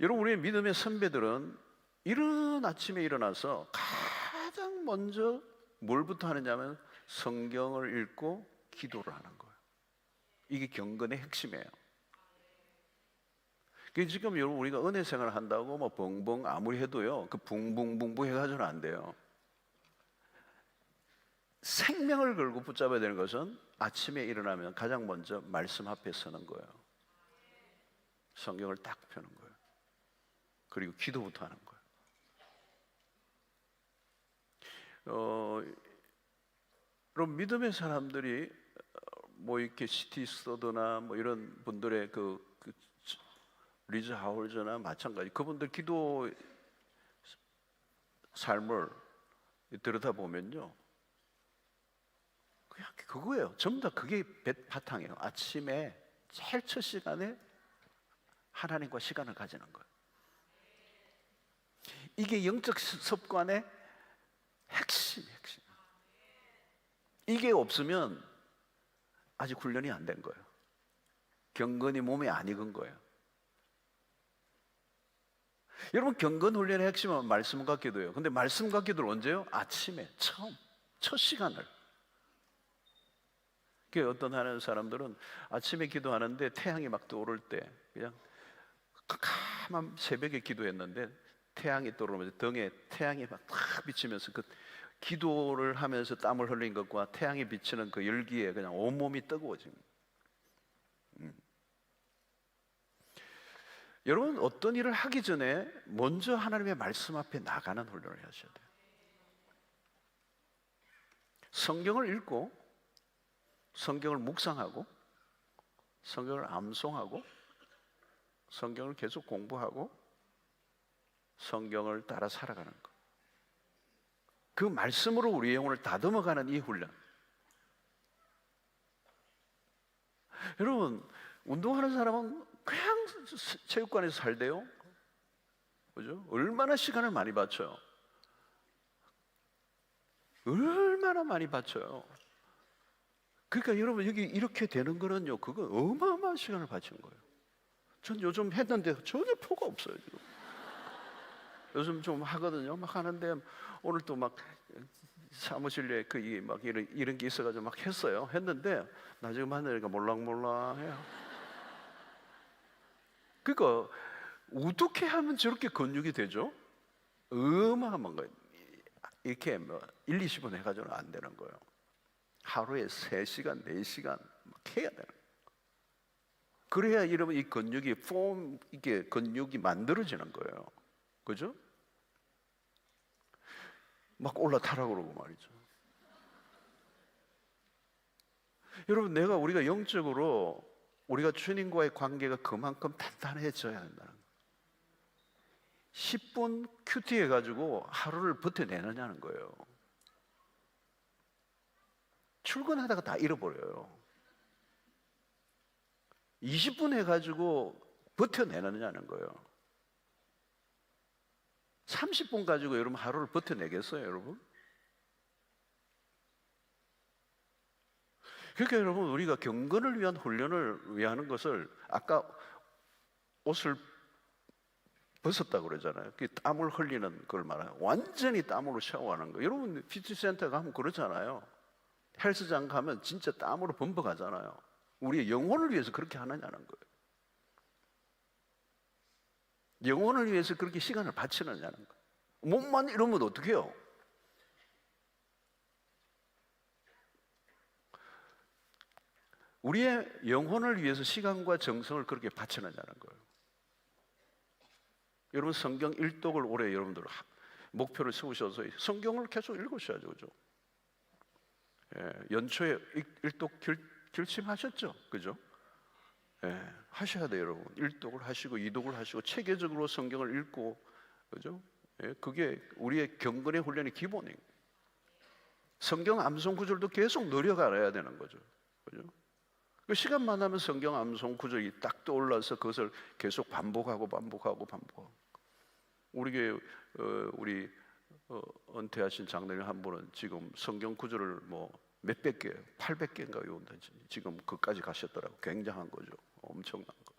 여러분 우리의 믿음의 선배들은 이른 아침에 일어나서 가장 먼저 뭘부터 하느냐면 성경을 읽고 기도를 하는 거예요. 이게 경건의 핵심이에요. 지금 여러분 우리가 은혜 생활을 한다고 뭐 벙벙 아무리 해도요 그 붕붕붕붕 해가지고는 안 돼요. 생명을 걸고 붙잡아야 되는 것은 아침에 일어나면 가장 먼저 말씀 앞에 서는 거예요. 성경을 딱 펴는 거예요. 그리고 기도부터 하는 거예요. 그럼 믿음의 사람들이 뭐 이렇게 시티 스터드나 뭐 이런 분들의 그 리즈 하월즈나 마찬가지, 그분들 기도 삶을 들여다보면요 그냥 그거예요. 전부 다 그게 바탕이에요. 아침에 제일 첫 시간에 하나님과 시간을 가지는 거예요. 이게 영적 습관의 핵심. 이게 없으면 아직 훈련이 안 된 거예요. 경건이 몸에 안 익은 거예요. 여러분, 경건 훈련의 핵심은 말씀과 기도예요. 근데 말씀과 기도를 언제요? 아침에 첫 시간을. 어떤 하는 사람들은 아침에 기도하는데 태양이 막 떠오를 때 그냥 캄캄한 새벽에 기도했는데 태양이 떠오르면서 등에 태양이 막 탁 비치면서 그 기도를 하면서 땀을 흘린 것과 태양이 비치는 그 열기에 그냥 온몸이 뜨거워집니다. 여러분, 어떤 일을 하기 전에 먼저 하나님의 말씀 앞에 나가는 훈련을 하셔야 돼요. 성경을 읽고 성경을 묵상하고 성경을 암송하고 성경을 계속 공부하고 성경을 따라 살아가는 것. 그 말씀으로 우리의 영혼을 다듬어가는 이 훈련. 여러분, 운동하는 사람은 그냥 체육관에서 살대요. 그죠? 얼마나 시간을 많이 바쳐요. 얼마나 많이 바쳐요. 그러니까 여러분, 여기 이렇게 되는 거는요, 그거 어마어마한 시간을 바치는 거예요. 전 요즘 했는데 전혀 표가 없어요, 지금. 요즘 좀 하거든요. 막 하는데 오늘 또 막 사무실에 막 이런 게 있어가지고 막 했어요. 했는데 나중에 만나니까 몰랑몰랑해요. 그러니까 어떻게 하면 저렇게 근육이 되죠? 어마어마한 거예요. 이렇게 뭐 1, 20분 해가지고는 안 되는 거예요. 하루에 3시간, 4시간 막 해야 되는 거예요. 그래야 여러분 이 근육이 이게 근육이 만들어지는 거예요. 그죠? 막 올라타라고 그러고 말이죠. 여러분, 우리가 영적으로 우리가 주님과의 관계가 그만큼 단단해져야 한다는 거예요. 10분 큐티 해가지고 하루를 버텨내느냐는 거예요. 출근하다가 다 잃어버려요. 20분 해가지고 버텨내느냐는 거예요. 30분 가지고 여러분 하루를 버텨내겠어요, 여러분? 그러니까 여러분, 우리가 경건을 위한 훈련을 위하는 것을 아까 옷을 벗었다고 그러잖아요. 그 땀을 흘리는 걸 말해요. 완전히 땀으로 샤워하는 거. 여러분, 피트센터 가면 그러잖아요. 헬스장 가면 진짜 땀으로 범벅하잖아요. 우리의 영혼을 위해서 그렇게 하느냐는 거예요. 영혼을 위해서 그렇게 시간을 바치느냐는 거예요. 몸만 이러면 어떻게 해요? 우리의 영혼을 위해서 시간과 정성을 그렇게 바치느냐는 거예요. 여러분, 성경 일독을 올해 여러분들 목표를 세우셔서 성경을 계속 읽으셔야죠. 그죠? 연초에 일독 결심하셨죠? 그죠? 하셔야 돼요, 여러분. 일독을 하시고 이독을 하시고 체계적으로 성경을 읽고, 그죠? 그게 우리의 경건의 훈련의 기본이에요. 성경 암송 구절도 계속 늘려가야 되는 거죠. 그죠? 시간만 하면 성경 암송 구절이 딱 떠올라서 그것을 계속 반복하고. 우리 은퇴하신 장로님 한 분은 지금 성경 구절을 뭐 몇백 개, 800개인가 외운다. 지금 그까지 가셨더라고. 굉장한 거죠. 엄청난 거.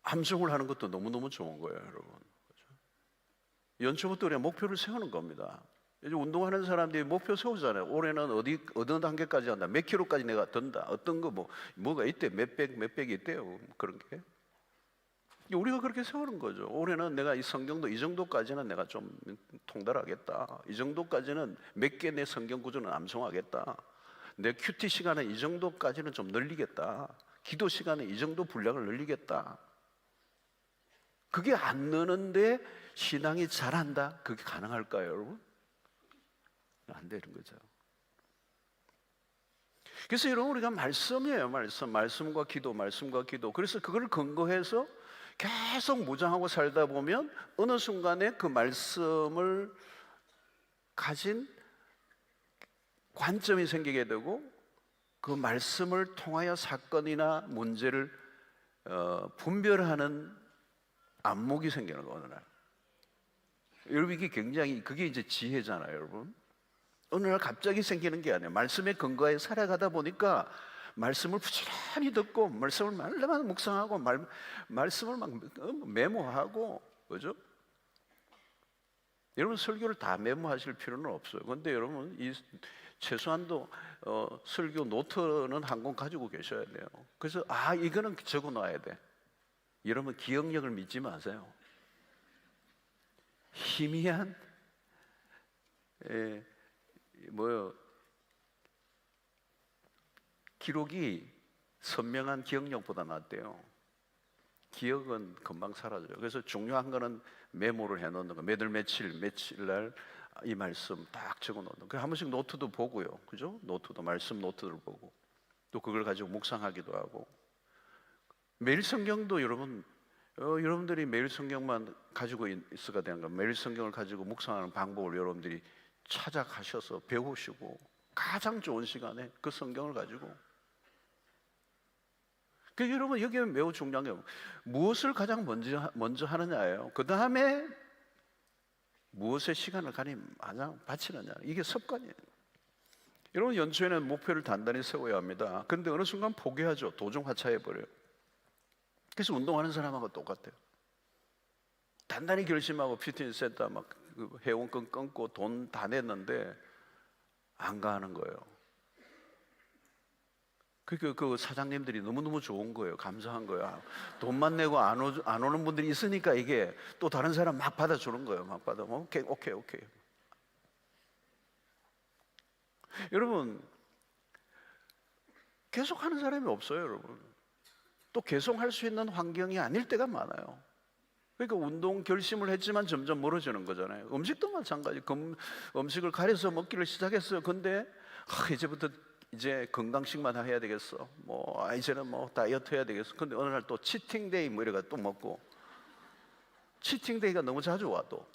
암송을 하는 것도 너무너무 좋은 거예요, 여러분. 그렇죠? 연초부터 우리가 목표를 세우는 겁니다. 이제 운동하는 사람들이 목표 세우잖아요. 올해는 어느 단계까지 한다. 몇 킬로까지 내가 든다. 어떤 거 뭐가 있대. 몇백이 있대요. 그런 게. 우리가 그렇게 세우는 거죠. 올해는 내가 이 성경도 이 정도까지는 내가 좀 통달하겠다. 이 정도까지는 몇 개 내 성경 구조는 암송하겠다. 내 큐티 시간은 이 정도까지는 좀 늘리겠다. 기도 시간은 이 정도 분량을 늘리겠다. 그게 안 느는데 신앙이 잘한다? 그게 가능할까요, 여러분? 안 되는 거죠. 그래서 여러분, 우리가 말씀이에요. 말씀과 기도. 그래서 그걸 근거해서 계속 무장하고 살다 보면 어느 순간에 그 말씀을 가진 관점이 생기게 되고 그 말씀을 통하여 사건이나 문제를 분별하는 안목이 생기는 거예요, 어느 날. 여러분 이게 굉장히 그게 이제 지혜잖아요, 여러분. 어느 날 갑자기 생기는 게 아니에요. 말씀에 근거해 살아가다 보니까 말씀을 부지런히 듣고 말씀을 말로만 묵상하고 말씀을 막 메모하고 그죠? 여러분 설교를 다 메모하실 필요는 없어요. 그런데 여러분 이 최소한도 설교 노트는 한 권 가지고 계셔야 돼요. 그래서 이거는 적어 놔야 돼. 여러분 기억력을 믿지 마세요. 희미한 기록이 선명한 기억력보다 낫대요. 기억은 금방 사라져요. 그래서 중요한 거는 메모를 해놓는 거. 몇월 며칠 날 이 말씀 딱 적어놓는 거. 한 번씩 노트도 보고요, 그죠? 노트도 말씀 노트를 보고 또 그걸 가지고 묵상하기도 하고. 매일 성경도 여러분들이 매일 성경만 가지고 있어가 되는 거. 매일 성경을 가지고 묵상하는 방법을 여러분들이 찾아가셔서 배우시고 가장 좋은 시간에 그 성경을 가지고. 그 여러분 여기에 매우 중요한 게 무엇을 가장 먼저 하느냐예요. 그 다음에 무엇에 시간을 가장 바치느냐. 이게 습관이에요. 여러분 연초에는 목표를 단단히 세워야 합니다. 그런데 어느 순간 포기하죠. 도중하차해 버려요. 그래서 운동하는 사람하고 똑같아요. 단단히 결심하고 피트니스 센터 막 회원권 끊고 돈 다 냈는데 안 가는 거예요. 그 사장님들이 너무너무 좋은 거예요. 감사한 거예요. 돈만 내고 안 오는 분들이 있으니까 이게 또 다른 사람 막 받아주는 거예요. 막 받아. 오케이. 여러분 계속 하는 사람이 없어요, 여러분. 또 계속 할 수 있는 환경이 아닐 때가 많아요. 그러니까 운동 결심을 했지만 점점 멀어지는 거잖아요. 음식도 마찬가지. 음식을 가려서 먹기를 시작했어요. 근데 이제부터 이제 건강식만 해야 되겠어. 이제는 다이어트 해야 되겠어. 근데 어느 날 또 치팅데이 이래가 또 먹고. 치팅데이가 너무 자주 와 또.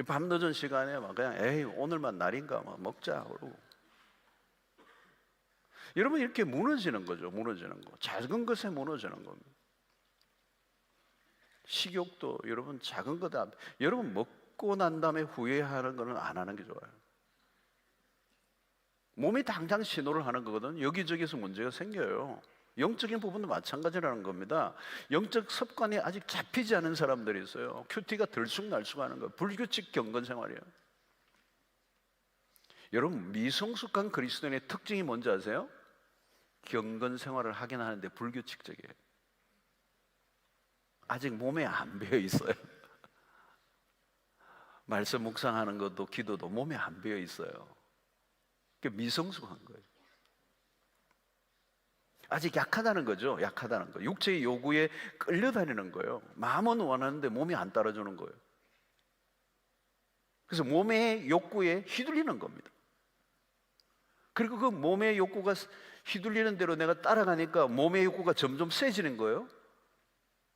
밤 늦은 시간에 막 그냥 오늘만 날인가 먹자 그러고. 여러분 이렇게 무너지는 거죠. 무너지는 거. 작은 것에 무너지는 겁니다. 식욕도 여러분 작은 거다. 여러분 먹고 난 다음에 후회하는 거는 안 하는 게 좋아요. 몸이 당장 신호를 하는 거거든. 여기저기서 문제가 생겨요. 영적인 부분도 마찬가지라는 겁니다. 영적 습관이 아직 잡히지 않은 사람들이 있어요. 큐티가 들쑥날쑥하는 거예요. 불규칙 경건 생활이에요. 여러분 미성숙한 그리스도인의 특징이 뭔지 아세요? 경건 생활을 하긴 하는데 불규칙적이에요. 아직 몸에 안 배어 있어요. 말씀 묵상하는 것도 기도도 몸에 안 배어 있어요. 미성숙한 거예요. 아직 약하다는 거죠. 약하다는 거. 육체의 요구에 끌려다니는 거예요. 마음은 원하는데 몸이 안 따라주는 거예요. 그래서 몸의 욕구에 휘둘리는 겁니다. 그리고 그 몸의 욕구가 휘둘리는 대로 내가 따라가니까 몸의 욕구가 점점 세지는 거예요.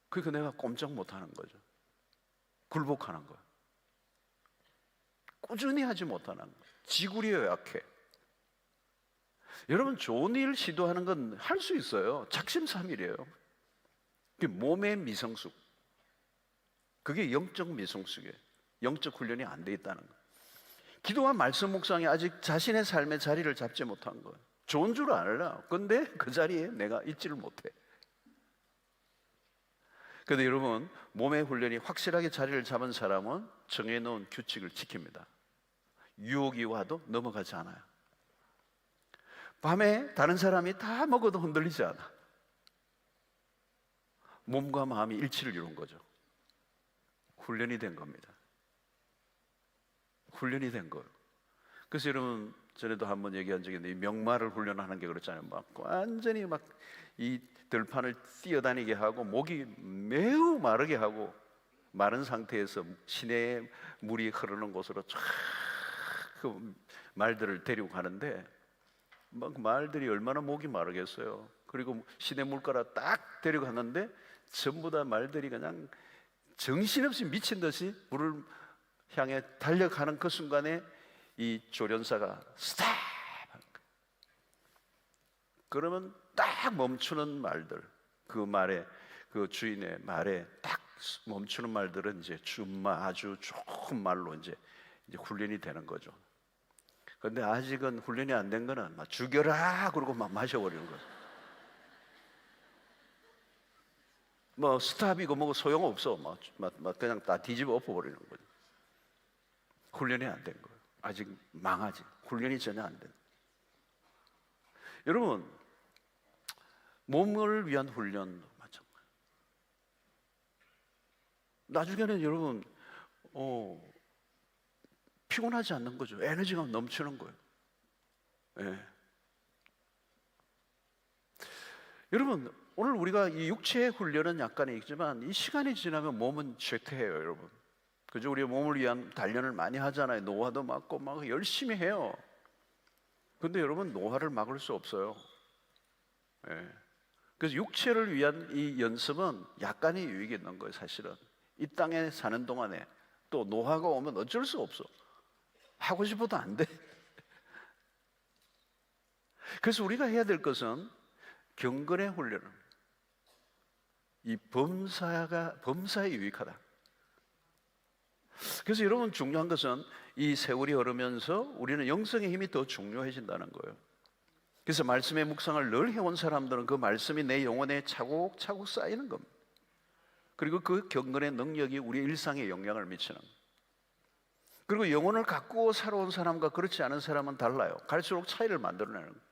그러니까 내가 꼼짝 못하는 거죠. 굴복하는 거예요. 꾸준히 하지 못하는 거예요. 지구리에 약해. 여러분 좋은 일 시도하는 건 할 수 있어요. 작심삼일이에요. 그게 몸의 미성숙. 그게 영적 미성숙이에요. 영적 훈련이 안 돼 있다는 거예요. 기도와 말씀 묵상이 아직 자신의 삶의 자리를 잡지 못한 거예요. 좋은 줄 알아. 근데 그 자리에 내가 있지를 못해. 그런데 여러분 몸의 훈련이 확실하게 자리를 잡은 사람은 정해놓은 규칙을 지킵니다. 유혹이 와도 넘어가지 않아요. 밤에 다른 사람이 다 먹어도 흔들리지 않아. 몸과 마음이 일치를 이룬 거죠. 훈련이 된 겁니다. 훈련이 된 거예요. 그래서 여러분 전에도 한번 얘기한 적이 있는데 이 명마를 훈련하는 게 그렇잖아요. 막 완전히 막 이 들판을 뛰어다니게 하고 목이 매우 마르게 하고 마른 상태에서 시내에 물이 흐르는 곳으로 쫙 그 말들을 데리고 가는데 막 말들이 얼마나 목이 마르겠어요. 그리고 시내 물가로 딱 데리고 갔는데 전부 다 말들이 그냥 정신없이 미친 듯이 물을 향해 달려가는 그 순간에 이 조련사가 스탑! 그러면 딱 멈추는 말들, 그 말에 그 주인의 말에 딱 멈추는 말들은 이제 아주 좋은 말로 이제 훈련이 되는 거죠. 그런데 아직은 훈련이 안 된 거는 막 죽여라 그러고 막 마셔버리는 거죠. 뭐 스탑이고 뭐고 소용없어. 막 그냥 다 뒤집어 엎어버리는 거죠. 훈련이 안 된 거예요. 아직 망하지. 훈련이 전혀 안 된. 여러분, 몸을 위한 훈련도 마찬가지예요. 나중에는 여러분 피곤하지 않는 거죠. 에너지가 넘치는 거예요. 예. 여러분, 오늘 우리가 이 육체의 훈련은 약간은 있지만 이 시간이 지나면 몸은 쇠퇴해요, 여러분. 그죠? 우리 몸을 위한 단련을 많이 하잖아요. 노화도 막고 막 열심히 해요. 근데 여러분, 노화를 막을 수 없어요. 예. 그래서 육체를 위한 이 연습은 약간의 유익이 있는 거예요, 사실은. 이 땅에 사는 동안에 또 노화가 오면 어쩔 수 없어. 하고 싶어도 안 돼. 그래서 우리가 해야 될 것은 경건의 훈련을, 이 범사에 유익하다. 그래서 여러분, 중요한 것은 이 세월이 흐르면서 우리는 영성의 힘이 더 중요해진다는 거예요. 그래서 말씀의 묵상을 늘 해온 사람들은 그 말씀이 내 영혼에 차곡차곡 쌓이는 겁니다. 그리고 그 경건의 능력이 우리 일상에 영향을 미치는 겁니다. 그리고 영혼을 갖고 살아온 사람과 그렇지 않은 사람은 달라요. 갈수록 차이를 만들어내는 거예요.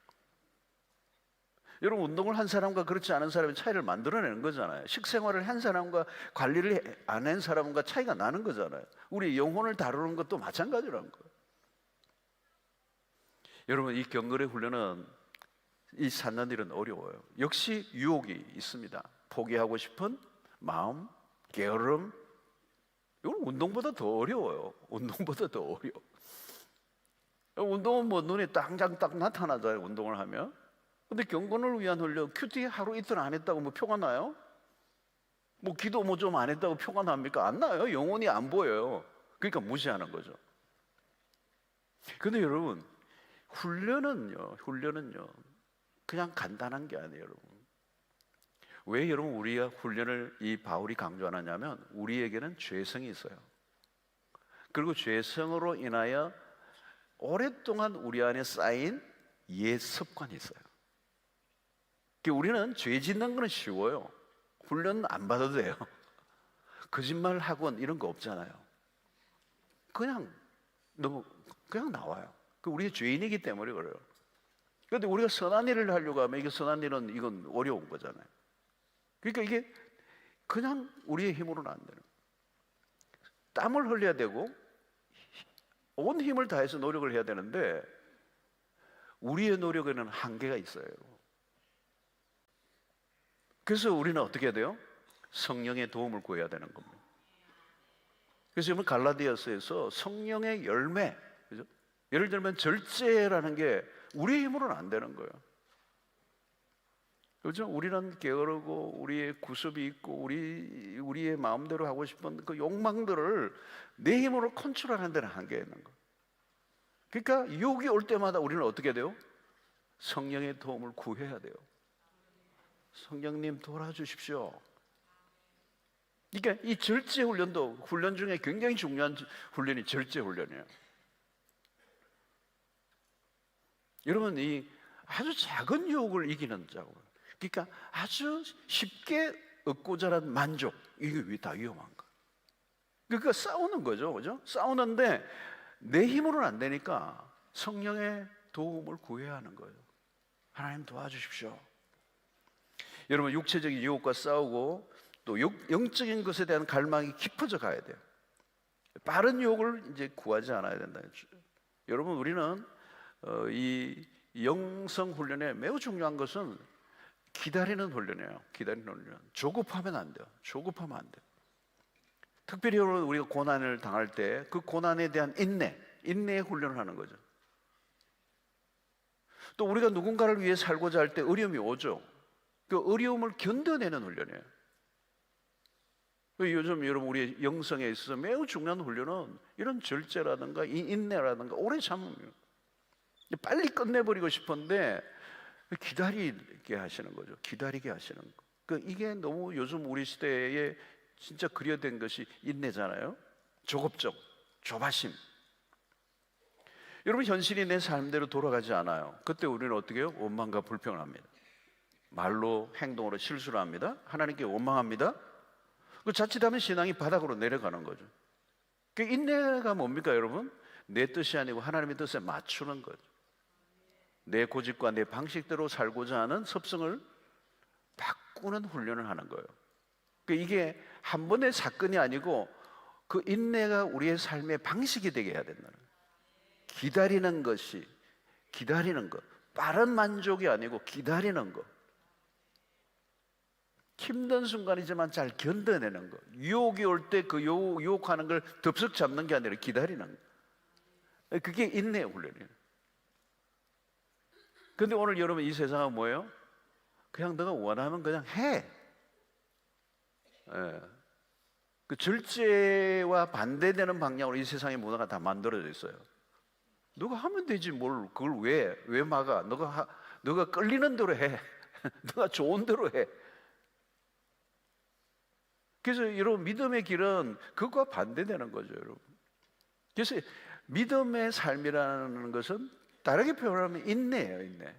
여러분, 운동을 한 사람과 그렇지 않은 사람이 차이를 만들어내는 거잖아요. 식생활을 한 사람과 관리를 안 한 사람과 차이가 나는 거잖아요. 우리 영혼을 다루는 것도 마찬가지라는 거예요. 여러분, 이 경건의 훈련은 이 찾는 일은 어려워요. 역시 유혹이 있습니다. 포기하고 싶은 마음, 게으름. 이건 운동보다 더 어려워요. 운동보다 더 어려워. 운동은 뭐 눈에 당장 딱 나타나잖아요, 운동을 하면. 근데 경건을 위한 훈련, 큐티 하루 이틀 안 했다고 뭐 표가 나요? 뭐 기도 뭐 좀 안 했다고 표가 납니까? 안 나요. 영혼이 안 보여요. 그러니까 무시하는 거죠. 근데 여러분, 훈련은요 그냥 간단한 게 아니에요, 여러분. 왜 여러분 우리가 훈련을 이 바울이 강조하느냐면 우리에게는 죄성이 있어요. 그리고 죄성으로 인하여 오랫동안 우리 안에 쌓인 옛 습관이 있어요. 우리는 죄 짓는 거는 쉬워요. 훈련 안 받아도 돼요. 거짓말 학원 이런 거 없잖아요. 그냥 나와요. 우리가 죄인이기 때문에 그래요. 그런데 우리가 선한 일을 하려고 하면 이게 선한 일은 이건 어려운 거잖아요. 그러니까 이게 그냥 우리의 힘으로는 안 되는 거예요. 땀을 흘려야 되고 온 힘을 다해서 노력을 해야 되는데 우리의 노력에는 한계가 있어요. 그래서 우리는 어떻게 해야 돼요? 성령의 도움을 구해야 되는 겁니다. 그래서 여러분, 갈라디아서에서 성령의 열매, 그죠? 예를 들면 절제라는 게 우리의 힘으로는 안 되는 거예요. 그렇죠? 우리는 게으르고 우리의 구습이 있고 우리의 마음대로 하고 싶은 그 욕망들을 내 힘으로 컨트롤하는 데는 한계가 있는 거예요. 그러니까 유혹이 올 때마다 우리는 어떻게 돼요? 성령의 도움을 구해야 돼요. 성령님 도와주십시오. 그러니까 이 절제 훈련도 훈련 중에 굉장히 중요한 훈련이 절제 훈련이에요. 여러분, 이 아주 작은 유혹을 이기는 작업. 그러니까 아주 쉽게 얻고 자란 만족, 이게 다 위험한 거예요. 그러니까 싸우는 거죠, 그죠? 싸우는데 내 힘으로는 안 되니까 성령의 도움을 구해야 하는 거예요. 하나님 도와주십시오. 여러분, 육체적인 유혹과 싸우고 또 영적인 것에 대한 갈망이 깊어져 가야 돼요. 빠른 유혹을 이제 구하지 않아야 된다. 여러분, 우리는 이 영성 훈련에 매우 중요한 것은 기다리는 훈련이에요. 기다리는 훈련. 조급하면 안 돼요. 조급하면 안 돼요. 특별히 여러분, 우리가 고난을 당할 때 그 고난에 대한 인내의 훈련을 하는 거죠. 또 우리가 누군가를 위해 살고자 할 때 어려움이 오죠. 그 어려움을 견뎌내는 훈련이에요. 요즘 여러분, 우리 영성에 있어서 매우 중요한 훈련은 이런 절제라든가 인내라든가 오래 참음이에요. 빨리 끝내버리고 싶은데 기다리게 하시는 거죠. 기다리게 하시는 거. 이게 너무 요즘 우리 시대에 진짜 그려된 것이 인내잖아요. 조급적, 조바심. 여러분, 현실이 내 삶대로 돌아가지 않아요. 그때 우리는 어떻게 해요? 원망과 불평을 합니다. 말로 행동으로 실수를 합니다. 하나님께 원망합니다. 그 자칫하면 신앙이 바닥으로 내려가는 거죠. 그 인내가 뭡니까, 여러분? 내 뜻이 아니고 하나님의 뜻에 맞추는 거죠. 내 고집과 내 방식대로 살고자 하는 습성을 바꾸는 훈련을 하는 거예요. 이게 한 번의 사건이 아니고 그 인내가 우리의 삶의 방식이 되게 해야 된다는 거예요. 기다리는 것이, 기다리는 것, 빠른 만족이 아니고 기다리는 것, 힘든 순간이지만 잘 견뎌내는 것, 유혹이 올 때 그 유혹하는 걸 덥석 잡는 게 아니라 기다리는 것, 그게 인내의 훈련이에요. 근데 오늘 여러분, 이 세상은 뭐예요? 그냥 너가 원하면 그냥 해. 예. 그 절제와 반대되는 방향으로 이 세상의 문화가 다 만들어져 있어요. 너가 하면 되지 뭘 그걸 왜 막아? 너가 끌리는 대로 해. 너가 좋은 대로 해. 그래서 여러분, 믿음의 길은 그것과 반대되는 거죠, 여러분. 그래서 믿음의 삶이라는 것은 다르게 표현하면 인내예요, 인내.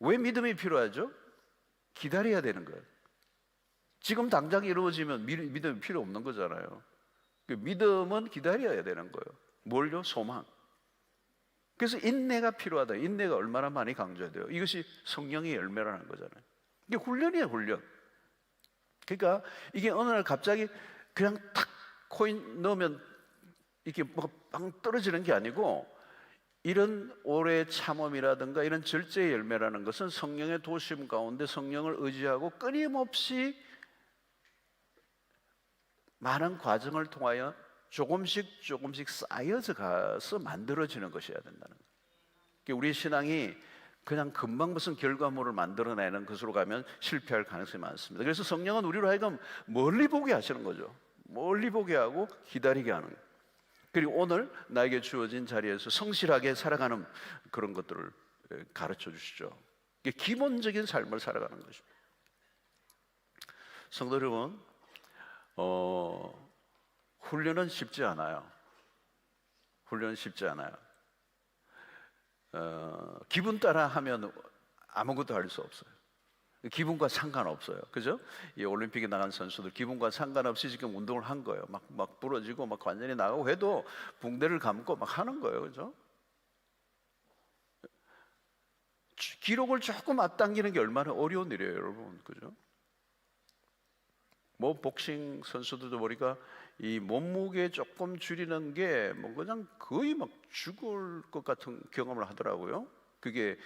왜 믿음이 필요하죠? 기다려야 되는 거예요. 지금 당장 이루어지면 믿음이 필요 없는 거잖아요. 믿음은 기다려야 되는 거예요. 뭘요? 소망. 그래서 인내가 필요하다. 인내가 얼마나 많이 강조돼요. 이것이 성령의 열매라는 거잖아요. 이게 훈련이에요, 훈련. 그러니까 이게 어느 날 갑자기 그냥 탁 코인 넣으면 이렇게 뭐가 빵 떨어지는 게 아니고, 이런 오래 참음이라든가 이런 절제의 열매라는 것은 성령의 도심 가운데 성령을 의지하고 끊임없이 많은 과정을 통하여 조금씩 쌓여서 가서 만들어지는 것이어야 된다는 거예요. 우리 신앙이 그냥 금방 무슨 결과물을 만들어내는 것으로 가면 실패할 가능성이 많습니다. 그래서 성령은 우리로 하여금 멀리 보게 하시는 거죠. 멀리 보게 하고 기다리게 하는 거예요. 그리고 오늘 나에게 주어진 자리에서 성실하게 살아가는 그런 것들을 가르쳐 주시죠. 이게 기본적인 삶을 살아가는 것입니다. 성도 여러분, 훈련은 쉽지 않아요. 훈련은 쉽지 않아요. 기분 따라 하면 아무것도 할 수 없어요. 기분과 상관없어요. 그죠? 이 올림픽에 나간 선수들 기분과 상관없이 지금 운동을 한 거예요. 막 부러지고 막 관절이 나가고 해도 붕대를 감고 막 하는 거예요. 그죠? 기록을 조금 앞당기는 게 얼마나 어려운 일이에요, 여러분. 그죠? 뭐 복싱 선수들도 보니까 이 몸무게 조금 줄이는 게 뭐 그냥 거의 막 죽을 것 같은 경험을 하더라고요. 그게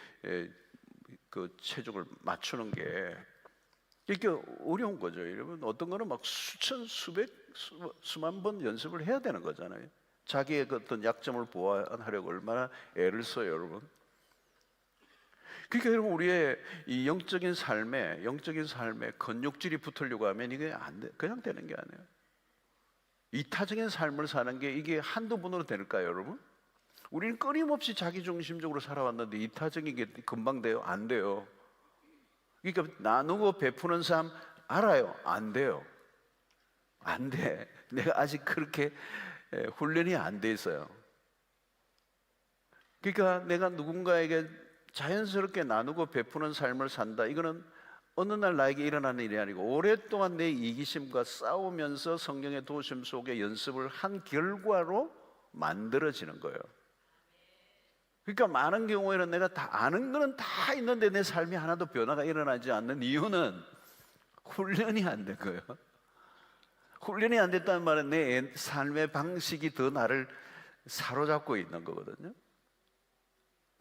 그 체중을 맞추는 게 이렇게 어려운 거죠, 여러분. 어떤 거는 막 수만 번 연습을 해야 되는 거잖아요. 자기의 그 어떤 약점을 보완하려고 얼마나 애를 써요, 여러분. 그러니까 여러분, 우리의 이 영적인 삶에 근육질이 붙으려고 하면 이게 안 돼, 그냥 되는 게 아니에요. 이타적인 삶을 사는 게 이게 한두 번으로 될까요, 여러분? 우리는 끊임없이 자기중심적으로 살아왔는데 이타적인 게 금방 돼요? 안 돼요. 그러니까 나누고 베푸는 삶 알아요? 안 돼요. 안 돼. 내가 아직 그렇게 훈련이 안 돼 있어요. 그러니까 내가 누군가에게 자연스럽게 나누고 베푸는 삶을 산다. 이거는 어느 날 나에게 일어나는 일이 아니고 오랫동안 내 이기심과 싸우면서 성령의 도우심 속에 연습을 한 결과로 만들어지는 거예요. 그러니까 많은 경우에는 내가 다 아는 거는 다 있는데 내 삶이 하나도 변화가 일어나지 않는 이유는 훈련이 안 된 거예요. 훈련이 안 됐다는 말은 내 삶의 방식이 더 나를 사로잡고 있는 거거든요.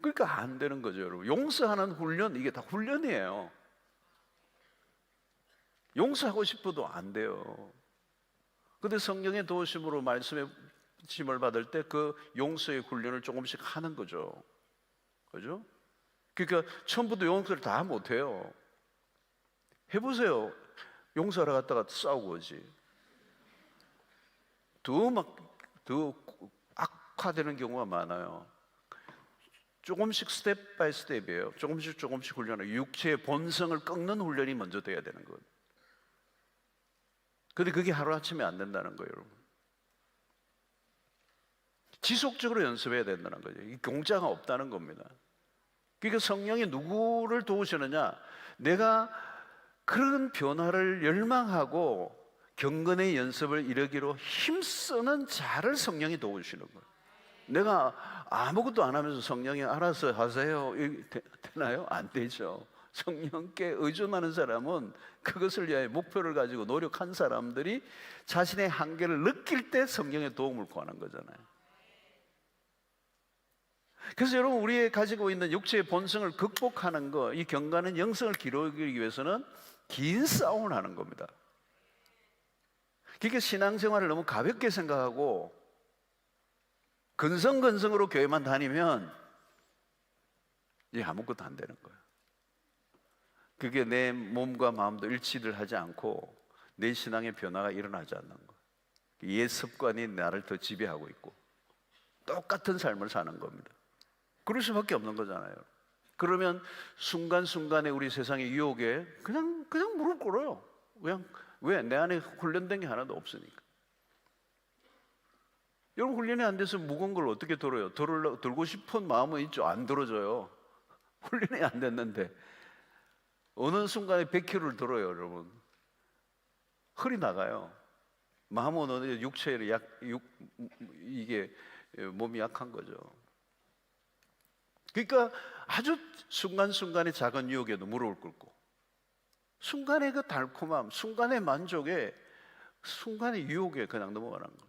그러니까 안 되는 거죠, 여러분. 용서하는 훈련, 이게 다 훈련이에요. 용서하고 싶어도 안 돼요. 그런데 성령의 도우심으로 말씀의 짐을 받을 때 그 용서의 훈련을 조금씩 하는 거죠. 그죠? 그러니까 처음부터 용서를 다 못해요. 해보세요. 용서하러 갔다가 싸우고 오지. 더 악화되는 경우가 많아요. 조금씩 스텝 바이 스텝이에요. 조금씩 훈련을, 육체의 본성을 꺾는 훈련이 먼저 돼야 되는 거예요. 근데 그게 하루아침에 안 된다는 거예요, 여러분. 지속적으로 연습해야 된다는 거죠. 이 공짜가 없다는 겁니다. 그러니까 성령이 누구를 도우시느냐? 내가 그런 변화를 열망하고 경건의 연습을 이루기로 힘쓰는 자를 성령이 도우시는 거예요. 내가 아무것도 안 하면서 성령이 알아서 하세요, 되나요? 안 되죠. 성령께 의존하는 사람은 그것을 위해 목표를 가지고 노력한 사람들이 자신의 한계를 느낄 때 성령의 도움을 구하는 거잖아요. 그래서 여러분, 우리의 가지고 있는 육체의 본성을 극복하는 거, 이 경건한 영성을 기르기 위해서는 긴 싸움을 하는 겁니다. 그러니까 신앙생활을 너무 가볍게 생각하고 근성근성으로 교회만 다니면 이게 아무것도 안 되는 거예요. 그게 내 몸과 마음도 일치를 하지 않고 내 신앙의 변화가 일어나지 않는 거예요. 옛 습관이 나를 더 지배하고 있고 똑같은 삶을 사는 겁니다. 그럴 수밖에 없는 거잖아요. 그러면 순간순간에 우리 세상의 유혹에 그냥 무릎 꿇어요. 그냥 왜? 내 안에 훈련된 게 하나도 없으니까. 여러분, 훈련이 안 돼서 무거운 걸 어떻게 들어요? 들고 싶은 마음은 있죠. 안 들어져요. 훈련이 안 됐는데 어느 순간에 100kg를 들어요, 여러분. 헐이 나가요. 마음은 어느 육체에 이게 몸이 약한 거죠. 그러니까 아주 순간순간의 작은 유혹에도 무릎을 꿇고 순간의 그 달콤함, 순간의 만족에, 순간의 유혹에 그냥 넘어가는 거예요.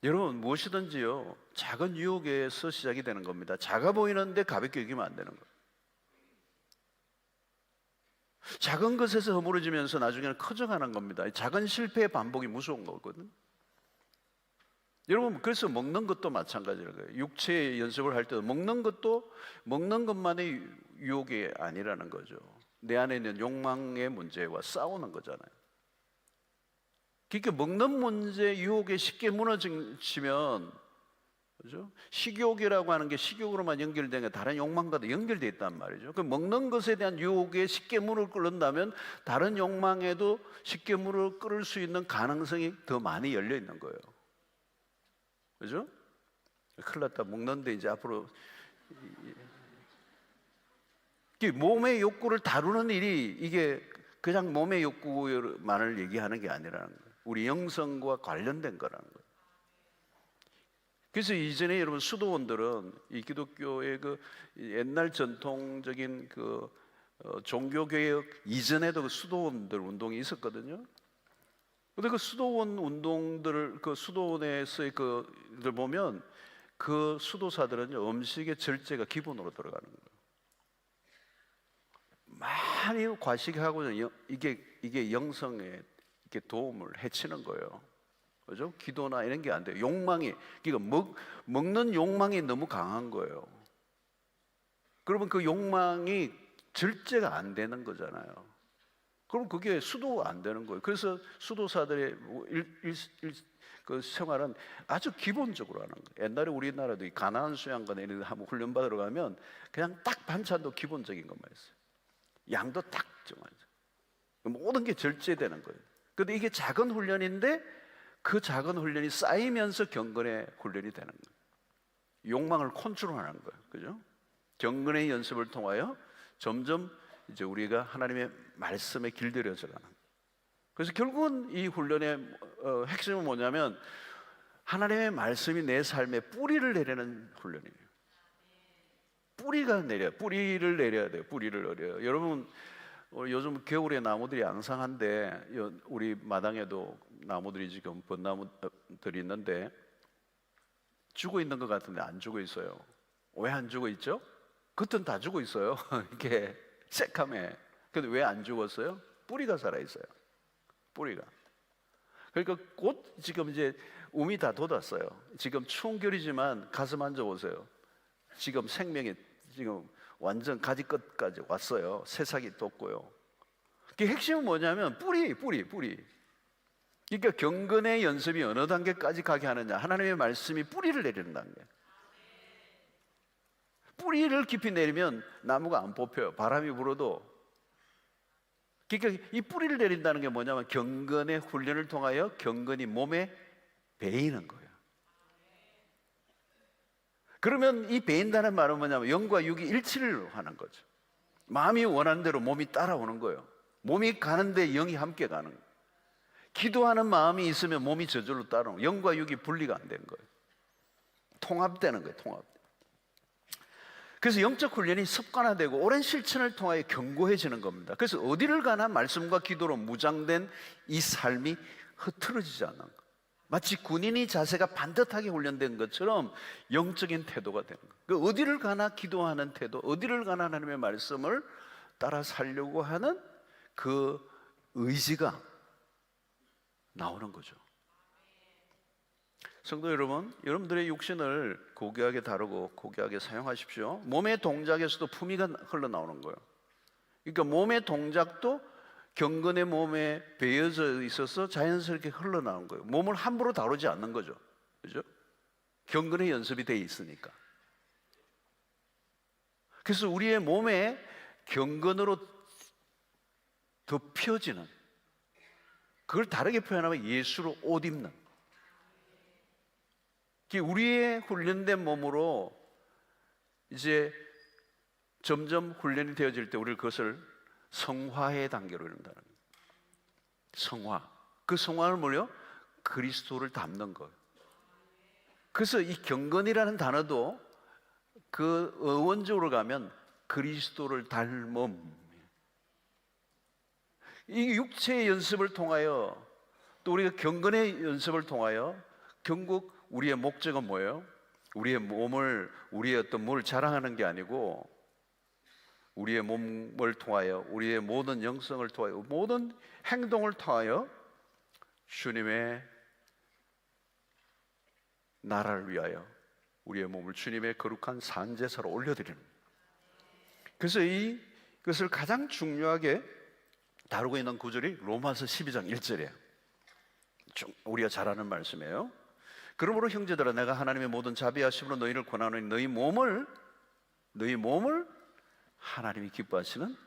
여러분, 무엇이든지요, 작은 유혹에서 시작이 되는 겁니다. 작아 보이는데 가볍게 여기면 안 되는 거예요. 작은 것에서 허물어지면서 나중에는 커져가는 겁니다. 작은 실패의 반복이 무서운 거거든. 여러분, 그래서 먹는 것도 마찬가지라는 거예요. 육체의 연습을 할 때도 먹는 것도 먹는 것만의 유혹이 아니라는 거죠. 내 안에 있는 욕망의 문제와 싸우는 거잖아요. 그러니까 먹는 문제 유혹에 쉽게 무너지면, 그죠? 식욕이라고 하는 게 식욕으로만 연결된 게 다른 욕망과도 연결되어 있단 말이죠. 그 먹는 것에 대한 유혹에 쉽게 무릎을 꿇는다면 다른 욕망에도 쉽게 무릎을 꿇을 수 있는 가능성이 더 많이 열려 있는 거예요. 그죠? 큰일 났다. 먹는데 이제 앞으로 몸의 욕구를 다루는 일이 이게 그냥 몸의 욕구만을 얘기하는 게 아니라는 거예요. 우리 영성과 관련된 거라는 거예요. 그래서 이전에 여러분, 수도원들은 이 기독교의 그 옛날 전통적인 그 종교개혁 이전에도 그 수도원들 운동이 있었거든요. 근데 그 수도원 운동들을, 그 수도원에서의 그들 보면 그 수도사들은 음식의 절제가 기본으로 들어가는 거예요. 많이 과식하고 이게 영성에 이렇게 도움을 해치는 거예요. 그죠? 기도나 이런 게 안 돼요. 욕망이, 그러니까 먹는 욕망이 너무 강한 거예요. 그러면 그 욕망이 절제가 안 되는 거잖아요. 그럼 그게 수도 안 되는 거예요. 그래서 수도사들의 그 생활은 아주 기본적으로 하는 거예요. 옛날에 우리나라도 이 가나안 수양관에 이런 데 한번 훈련 받으러 가면 그냥 딱 반찬도 기본적인 것만 했어요. 양도 딱 정하죠. 모든 게 절제되는 거예요. 그런데 이게 작은 훈련인데 그 작은 훈련이 쌓이면서 경건의 훈련이 되는 거예요. 욕망을 컨트롤하는 거예요. 그죠? 경건의 연습을 통하여 점점 이제 우리가 하나님의 말씀에 길들여져 가는 거예요. 그래서 결국은 이 훈련의 핵심은 뭐냐면 하나님의 말씀이 내 삶에 뿌리를 내리는 훈련이에요. 뿌리를 내려야 돼요. 뿌리를 내려요. 여러분, 요즘 겨울에 나무들이 앙상한데 우리 마당에도 나무들이 지금 벚나무들이 있는데 죽어 있는 것 같은데 안 죽어 있어요. 왜 안 죽어 있죠? 겉은 다 죽어 있어요. 이게 새카매. 근데 왜 안 죽었어요? 뿌리가 살아 있어요. 뿌리가. 그러니까 곧 지금 이제 움이 다 돋았어요. 지금 추운 겨울이지만 가서 만져보세요. 지금 생명이 지금 완전 가지 끝까지 왔어요. 새싹이 돋고요. 그 핵심은 뭐냐면 뿌리. 그러니까 경건의 연습이 어느 단계까지 가게 하느냐? 하나님의 말씀이 뿌리를 내리는 단계. 뿌리를 깊이 내리면 나무가 안 뽑혀요. 바람이 불어도 그러니까 이 뿌리를 내린다는 게 뭐냐면 경건의 훈련을 통하여 경건이 몸에 배이는 거예요. 그러면 이 배인다는 말은 뭐냐면 영과 육이 일치를 하는 거죠. 마음이 원하는 대로 몸이 따라오는 거예요. 몸이 가는데 영이 함께 가는 거예요. 기도하는 마음이 있으면 몸이 저절로 따라오는 거예요. 영과 육이 분리가 안 되는 거예요. 통합되는 거예요. 통합. 그래서 영적 훈련이 습관화되고 오랜 실천을 통하여 견고해지는 겁니다. 그래서 어디를 가나 말씀과 기도로 무장된 이 삶이 흐트러지지 않는 거예요. 마치 군인이 자세가 반듯하게 훈련된 것처럼 영적인 태도가 되는 거예요. 그 어디를 가나 기도하는 태도, 어디를 가나 하나님의 말씀을 따라 살려고 하는 그 의지가 나오는 거죠. 성도 여러분, 여러분들의 육신을 고귀하게 다루고 고귀하게 사용하십시오. 몸의 동작에서도 품위가 흘러나오는 거예요. 그러니까 몸의 동작도 경건의 몸에 배어져 있어서 자연스럽게 흘러나오는 거예요. 몸을 함부로 다루지 않는 거죠. 그죠? 경건의 연습이 되어 있으니까. 그래서 우리의 몸에 경건으로 덮여지는, 그걸 다르게 표현하면 예수로 옷 입는, 우리의 훈련된 몸으로 이제 점점 훈련이 되어질 때 우리를 그것을 성화의 단계로 이른다는 거예요. 성화. 그 성화를 뭐요? 그리스도를 닮는 거예요. 그래서 이 경건이라는 단어도 그 어원적으로 가면 그리스도를 닮음. 이 육체의 연습을 통하여 또 우리가 경건의 연습을 통하여 결국 우리의 목적은 뭐예요? 우리의 몸을, 우리의 어떤 뭘 자랑하는 게 아니고 우리의 몸을 통하여, 우리의 모든 영성을 통하여, 모든 행동을 통하여 주님의 나라를 위하여 우리의 몸을 주님의 거룩한 산제사로 올려드리는. 그래서 이것을 가장 중요하게 다루고 있는 구절이 로마서 12장 1절이에요. 우리가 잘 아는 말씀이에요. 그러므로 형제들아, 내가 하나님의 모든 자비하심으로 너희를 권하노니 너희 몸을 하나님이 기뻐하시는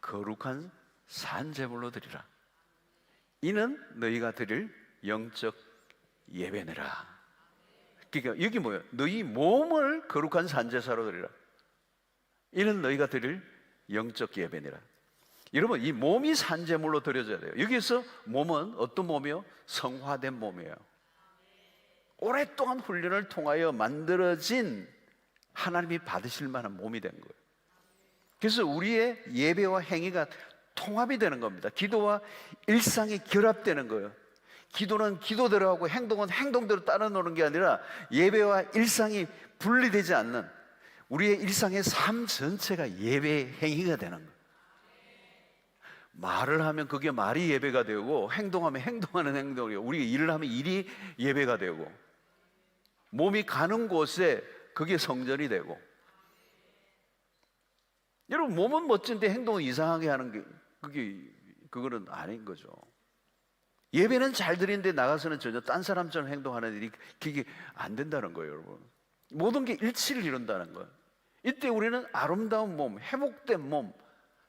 거룩한 산제물로 드리라. 이는 너희가 드릴 영적 예배니라. 그러니까 여기 뭐예요? 너희 몸을 거룩한 산제사로 드리라. 이는 너희가 드릴 영적 예배니라. 여러분, 이 몸이 산제물로 드려져야 돼요. 여기서 몸은 어떤 몸이요? 성화된 몸이에요. 오랫동안 훈련을 통하여 만들어진 하나님이 받으실 만한 몸이 된 거예요. 그래서 우리의 예배와 행위가 통합이 되는 겁니다. 기도와 일상이 결합되는 거예요. 기도는 기도대로 하고 행동은 행동대로 따라 노는 게 아니라 예배와 일상이 분리되지 않는 우리의 일상의 삶 전체가 예배 행위가 되는 거예요. 말을 하면 그게 말이 예배가 되고, 행동하면 행동하는 행동이, 우리가 일을 하면 일이 예배가 되고, 몸이 가는 곳에 그게 성전이 되고. 여러분, 몸은 멋진데 행동은 이상하게 하는 게 그거는 아닌 거죠. 예배는 잘 드리는데 나가서는 전혀 딴 사람처럼 행동하는 일이 그게 안 된다는 거예요, 여러분. 모든 게 일치를 이룬다는 거예요. 이때 우리는 아름다운 몸, 회복된 몸,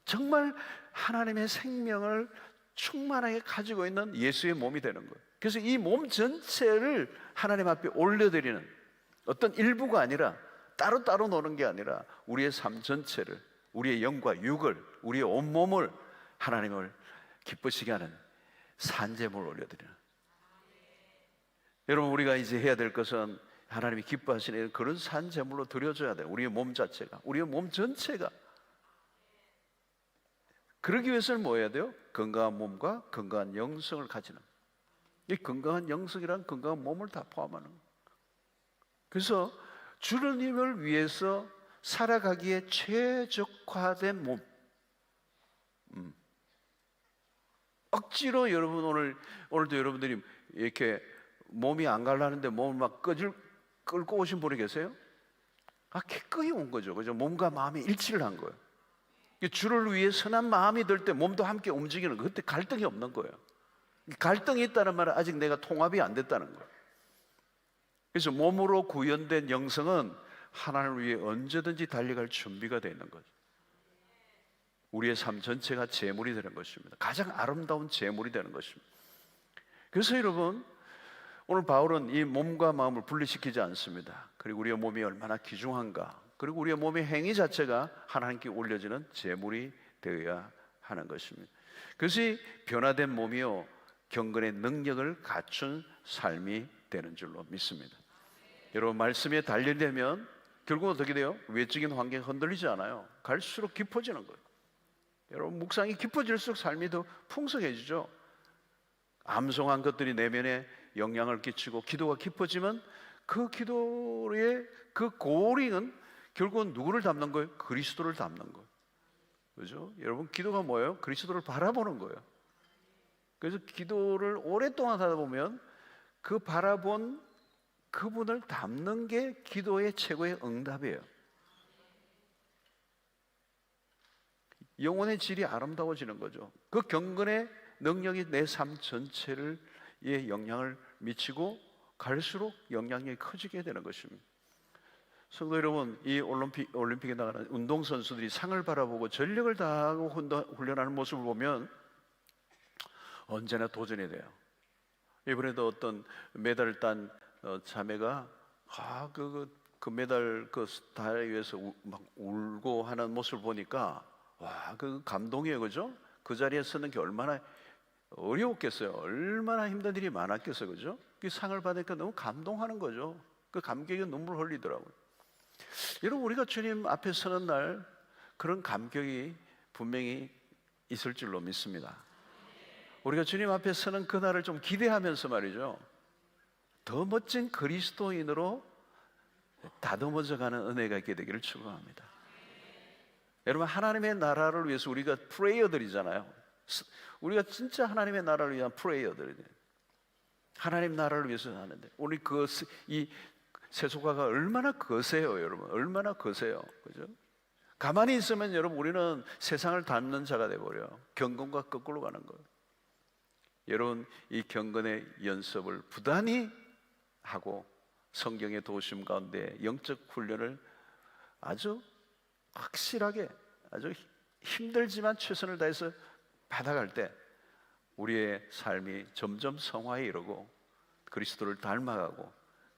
정말 하나님의 생명을 충만하게 가지고 있는 예수의 몸이 되는 거예요. 그래서 이 몸 전체를 하나님 앞에 올려드리는, 어떤 일부가 아니라 따로따로 노는 게 아니라 우리의 삶 전체를, 우리의 영과 육을, 우리의 온몸을 하나님을 기쁘시게 하는 산제물을 올려드리는. 여러분, 우리가 이제 해야 될 것은 하나님이 기뻐하시는 그런 산제물로 드려줘야 돼요. 우리의 몸 자체가, 우리의 몸 전체가. 그러기 위해서는 뭐 해야 돼요? 건강한 몸과 건강한 영성을 가지는. 이 건강한 영성이란 건강한 몸을 다 포함하는 거예요. 그래서 주님을 위해서 살아가기에 최적화된 몸. 억지로 여러분 오늘도 여러분들이 이렇게 몸이 안 가려는데 몸을 막 끌고 오신 분이 계세요? 기꺼이 온 거죠. 그죠? 몸과 마음이 일치를 한 거예요. 주를 위해 선한 마음이 들 때 몸도 함께 움직이는 거예요. 그때 갈등이 없는 거예요. 갈등이 있다는 말은 아직 내가 통합이 안 됐다는 거예요. 그래서 몸으로 구현된 영성은 하나님을 위해 언제든지 달려갈 준비가 되어 있는 거죠. 우리의 삶 전체가 제물이 되는 것입니다. 가장 아름다운 제물이 되는 것입니다. 그래서 여러분, 오늘 바울은 이 몸과 마음을 분리시키지 않습니다. 그리고 우리의 몸이 얼마나 귀중한가, 그리고 우리의 몸의 행위 자체가 하나님께 올려지는 제물이 되어야 하는 것입니다. 그것이 변화된 몸이요 경건의 능력을 갖춘 삶이 되는 줄로 믿습니다. 여러분, 말씀에 단련되면 결국은 어떻게 돼요? 외적인 환경이 흔들리지 않아요. 갈수록 깊어지는 거예요. 여러분, 묵상이 깊어질수록 삶이 더 풍성해지죠. 암송한 것들이 내면에 영향을 끼치고 기도가 깊어지면 그 기도의 그 고링은 결국은 누구를 담는 거예요? 그리스도를 담는 거예요. 그죠? 여러분, 기도가 뭐예요? 그리스도를 바라보는 거예요. 그래서 기도를 오랫동안 하다 보면 그 바라본 그분을 담는 게 기도의 최고의 응답이에요. 영혼의 질이 아름다워지는 거죠. 그 경건의 능력이 내 삶 전체를 영향을 미치고 갈수록 영향력이 커지게 되는 것입니다. 성도 여러분, 이 올림픽에 나가는 운동선수들이 상을 바라보고 전력을 다하고 훈련하는 모습을 보면 언제나 도전이 돼요. 이번에도 어떤 메달을 딴 자매가 그 메달 그 스타에 위해서 막 울고 하는 모습을 보니까 와, 그 감동이에요, 그죠? 그 자리에 서는 게 얼마나 어려웠겠어요. 얼마나 힘든 일이 많았겠어요, 그죠? 그 상을 받으니까 너무 감동하는 거죠. 그 감격에 눈물 흘리더라고요. 여러분, 우리가 주님 앞에 서는 날 그런 감격이 분명히 있을 줄로 믿습니다. 우리가 주님 앞에 서는 그날을 좀 기대하면서 말이죠, 더 멋진 그리스도인으로 다듬어져가는 은혜가 있게 되기를 축원합니다. 여러분, 하나님의 나라를 위해서 우리가 프레이어들이잖아요. 우리가 진짜 하나님의 나라를 위한 프레이어들이에요. 하나님 나라를 위해서 하는데 우리 이 세속화가 얼마나 거세요, 여러분. 얼마나 거세요, 그죠? 가만히 있으면 여러분, 우리는 세상을 닮는 자가 돼버려요. 경건과 거꾸로 가는 거예요. 여러분, 이 경건의 연습을 부단히 하고 성경의 도심 가운데 영적 훈련을 아주 확실하게, 아주 힘들지만 최선을 다해서 받아갈 때 우리의 삶이 점점 성화에 이르고 그리스도를 닮아가고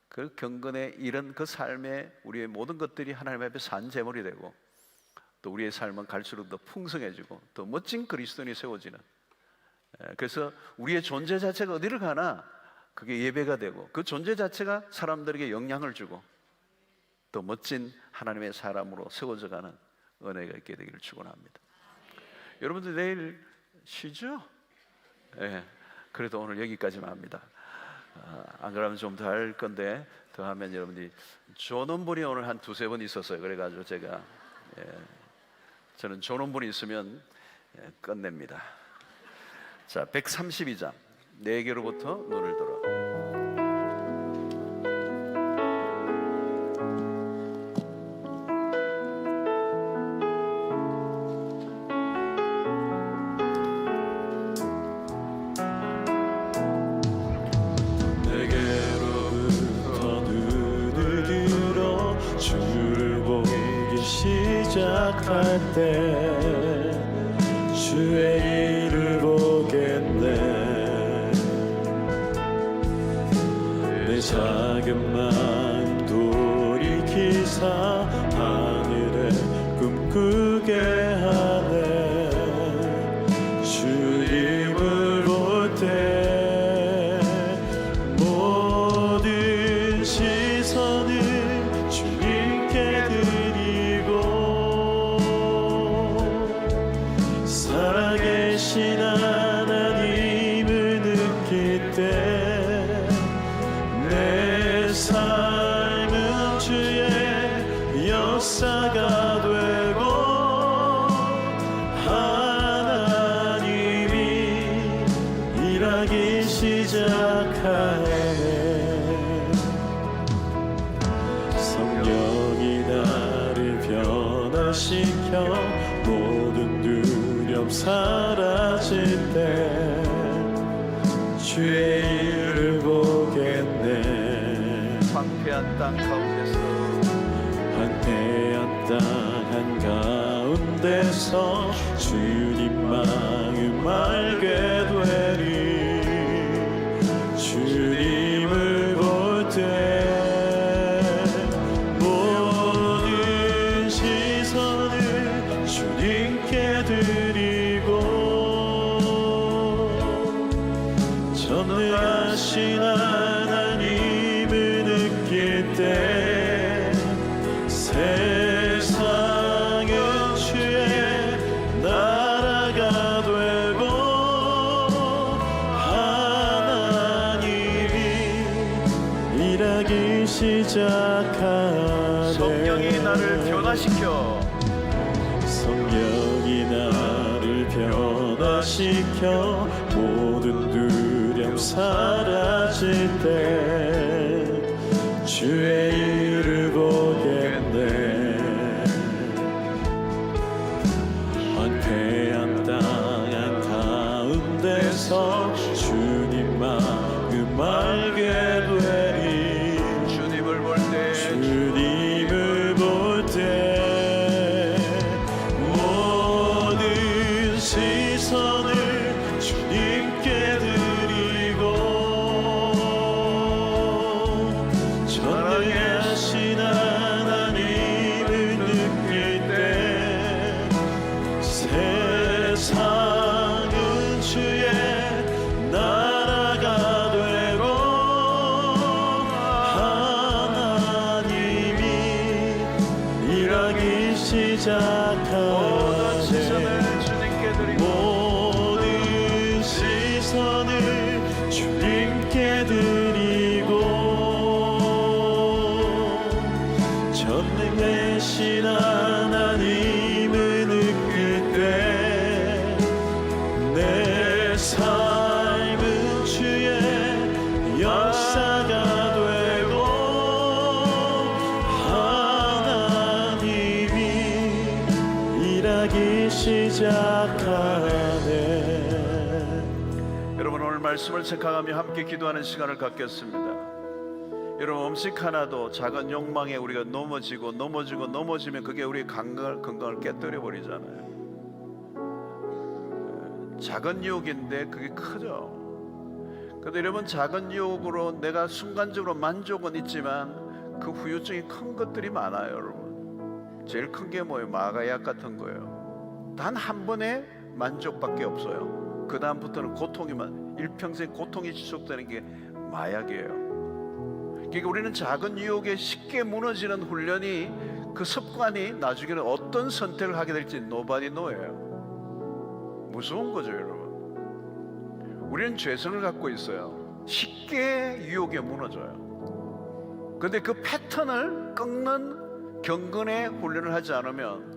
그 경건에 이른 그 삶에 우리의 모든 것들이 하나님 앞에 산 제물이 되고 또 우리의 삶은 갈수록 더 풍성해지고 더 멋진 그리스도인이 세워지는, 그래서 우리의 존재 자체가 어디를 가나 그게 예배가 되고 그 존재 자체가 사람들에게 영향을 주고 더 멋진 하나님의 사람으로 세워져가는 은혜가 있게 되기를 축원합니다. 여러분들 내일 쉬죠? 네, 그래도 오늘 여기까지만 합니다. 안 그러면 좀 더 할 건데 더 하면 여러분들이 조는 분이 오늘 한 두세 번 있었어요. 그래가지고 제가 저는 조는 분이 있으면 끝냅니다. 자, 132장 내게로부터 눈을 들어. 시작할 때 주의 일을 보겠네. 내 작은 마음 돌이키사 하늘에 꿈꾸게 하네. 주님을 볼 때 모든 시선을 주님께 살아계신 하나님을 느낄 때 내 삶은 주의 역사가 되고 하나님이 일하기 시작하네. 성령이 나를 변화시켜 모든 두려움 사라질 때 주의 일을 보겠네. 황폐한 땅 가운데서 황폐한 땅 한가운데서 주님 마음 알게 되리. 주님을 볼 때 모든 시선을 주님께 드리고 전능하신 하나님을 느낄 때 세상은 주의 나라가 되고 하나님이 일하기 시작하네. 성령이 나를 변화시켜 성령이 나를 변화시켜 모든 두려움 사라질 때 주의 일을 보겠네. 황폐한 땅 한가운데서 주님 마음 알게 되리. 주님을 볼 때 주님을 볼 때 모든 시선을 주님께 드리고 전능하신 하나님을 느낄 때 세상은 주의 나라가 되고 하나님이 일하기 모든 시선을 시작하네. 주님께 드리고 모든 시선을 주님께 드리고 전능하신 하나님을 느낄 때 내 삶은 주의 역사가 되고 하나님이 일하기 시작하네. 여러분, 오늘 말씀을 생각하며 함께 기도하는 시간을 갖겠습니다. 여러분, 음식 하나도 작은 욕망에 우리가 넘어지면 그게 우리 건강을 깨뜨려 버리잖아요. 작은 유혹인데 그게 크죠. 그런데 여러분, 작은 유혹으로 내가 순간적으로 만족은 있지만 그 후유증이 큰 것들이 많아요. 여러분, 제일 큰 게 뭐예요? 마가약 같은 거예요. 단 한 번의 만족밖에 없어요. 그 다음부터는 일평생 고통이 지속되는 게 마약이에요. 그러니까 우리는 작은 유혹에 쉽게 무너지는 훈련이, 그 습관이 나중에는 어떤 선택을 하게 될지 nobody know예요. 무서운 거죠, 여러분. 우리는 죄성을 갖고 있어요. 쉽게 유혹에 무너져요. 그런데 그 패턴을 꺾는 경건의 훈련을 하지 않으면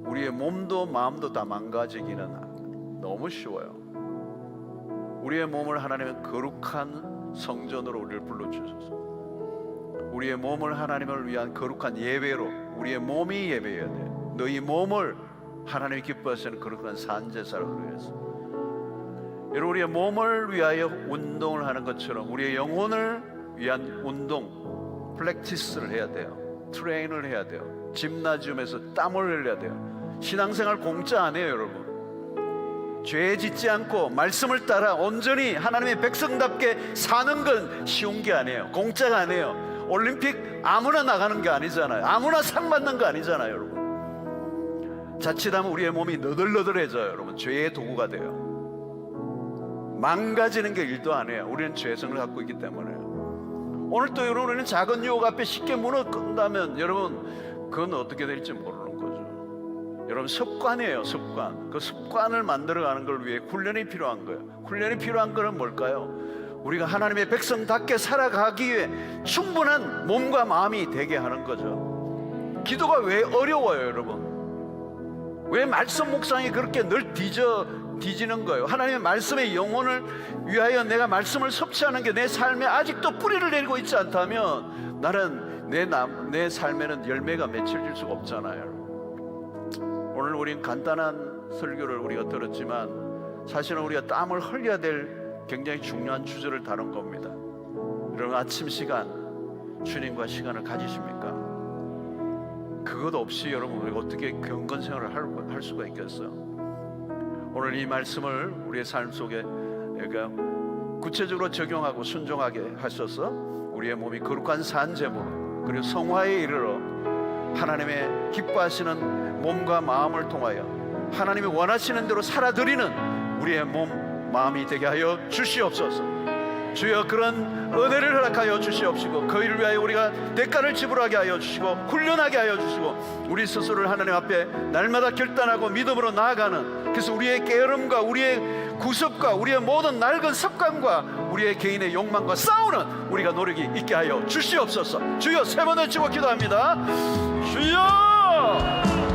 우리의 몸도 마음도 다 망가지기는 너무 쉬워요. 우리의 몸을 하나님의 거룩한 성전으로 우리를 불러주셔서 우리의 몸을 하나님을 위한 거룩한 예배로, 우리의 몸이 예배해야 돼. 너희 몸을 하나님이 기뻐하시는 거룩한 산제사로 위해서. 여러분, 우리의 몸을 위하여 운동을 하는 것처럼 우리의 영혼을 위한 운동, 플렉티스를 해야 돼요. 트레인을 해야 돼요. 짐나지움에서 땀을 흘려야 돼요. 신앙생활 공짜 안 해요, 여러분. 죄 짓지 않고 말씀을 따라 온전히 하나님의 백성답게 사는 건 쉬운 게 아니에요. 공짜가 아니에요. 올림픽 아무나 나가는 게 아니잖아요. 아무나 상 받는 거 아니잖아요, 여러분. 자칫하면 우리의 몸이 너덜너덜해져요, 여러분. 죄의 도구가 돼요. 망가지는 게 일도 아니에요. 우리는 죄성을 갖고 있기 때문에. 오늘 또 여러분, 우리는 작은 유혹 앞에 쉽게 무너진다면 여러분, 그건 어떻게 될지 모르는 거죠. 여러분, 습관이에요, 습관. 그 습관을 만들어가는 걸 위해 훈련이 필요한 거예요. 훈련이 필요한 거는 뭘까요? 우리가 하나님의 백성답게 살아가기 위해 충분한 몸과 마음이 되게 하는 거죠. 기도가 왜 어려워요, 여러분? 왜 말씀 묵상이 그렇게 늘 뒤지는 거예요? 하나님의 말씀의 영혼을 위하여 내가 말씀을 섭취하는 게 내 삶에 아직도 뿌리를 내리고 있지 않다면 나는 내 삶에는 열매가 맺혀질 수가 없잖아요. 오늘 우린 간단한 설교를 우리가 들었지만 사실은 우리가 땀을 흘려야 될 굉장히 중요한 주제를 다룬 겁니다. 여러분, 아침 시간 주님과 시간을 가지십니까? 그것 없이 여러분, 우리가 어떻게 경건 생활을 할 수가 있겠어요? 오늘 이 말씀을 우리의 삶 속에 구체적으로 적용하고 순종하게 하셔서 우리의 몸이 거룩한 산 제물 그리고 성화에 이르러 하나님의 기뻐하시는 몸과 마음을 통하여 하나님이 원하시는 대로 살아드리는 우리의 몸, 마음이 되게 하여 주시옵소서. 주여, 그런 은혜를 허락하여 주시옵시고 그 일을 위하여 우리가 대가를 지불하게 하여 주시고 훈련하게 하여 주시고 우리 스스로를 하나님 앞에 날마다 결단하고 믿음으로 나아가는, 그래서 우리의 게으름과 우리의 구습과 우리의 모든 낡은 습관과 우리의 개인의 욕망과 싸우는 우리가 노력이 있게 하여 주시옵소서. 주여, 세 번 외치고 기도합니다. 주여!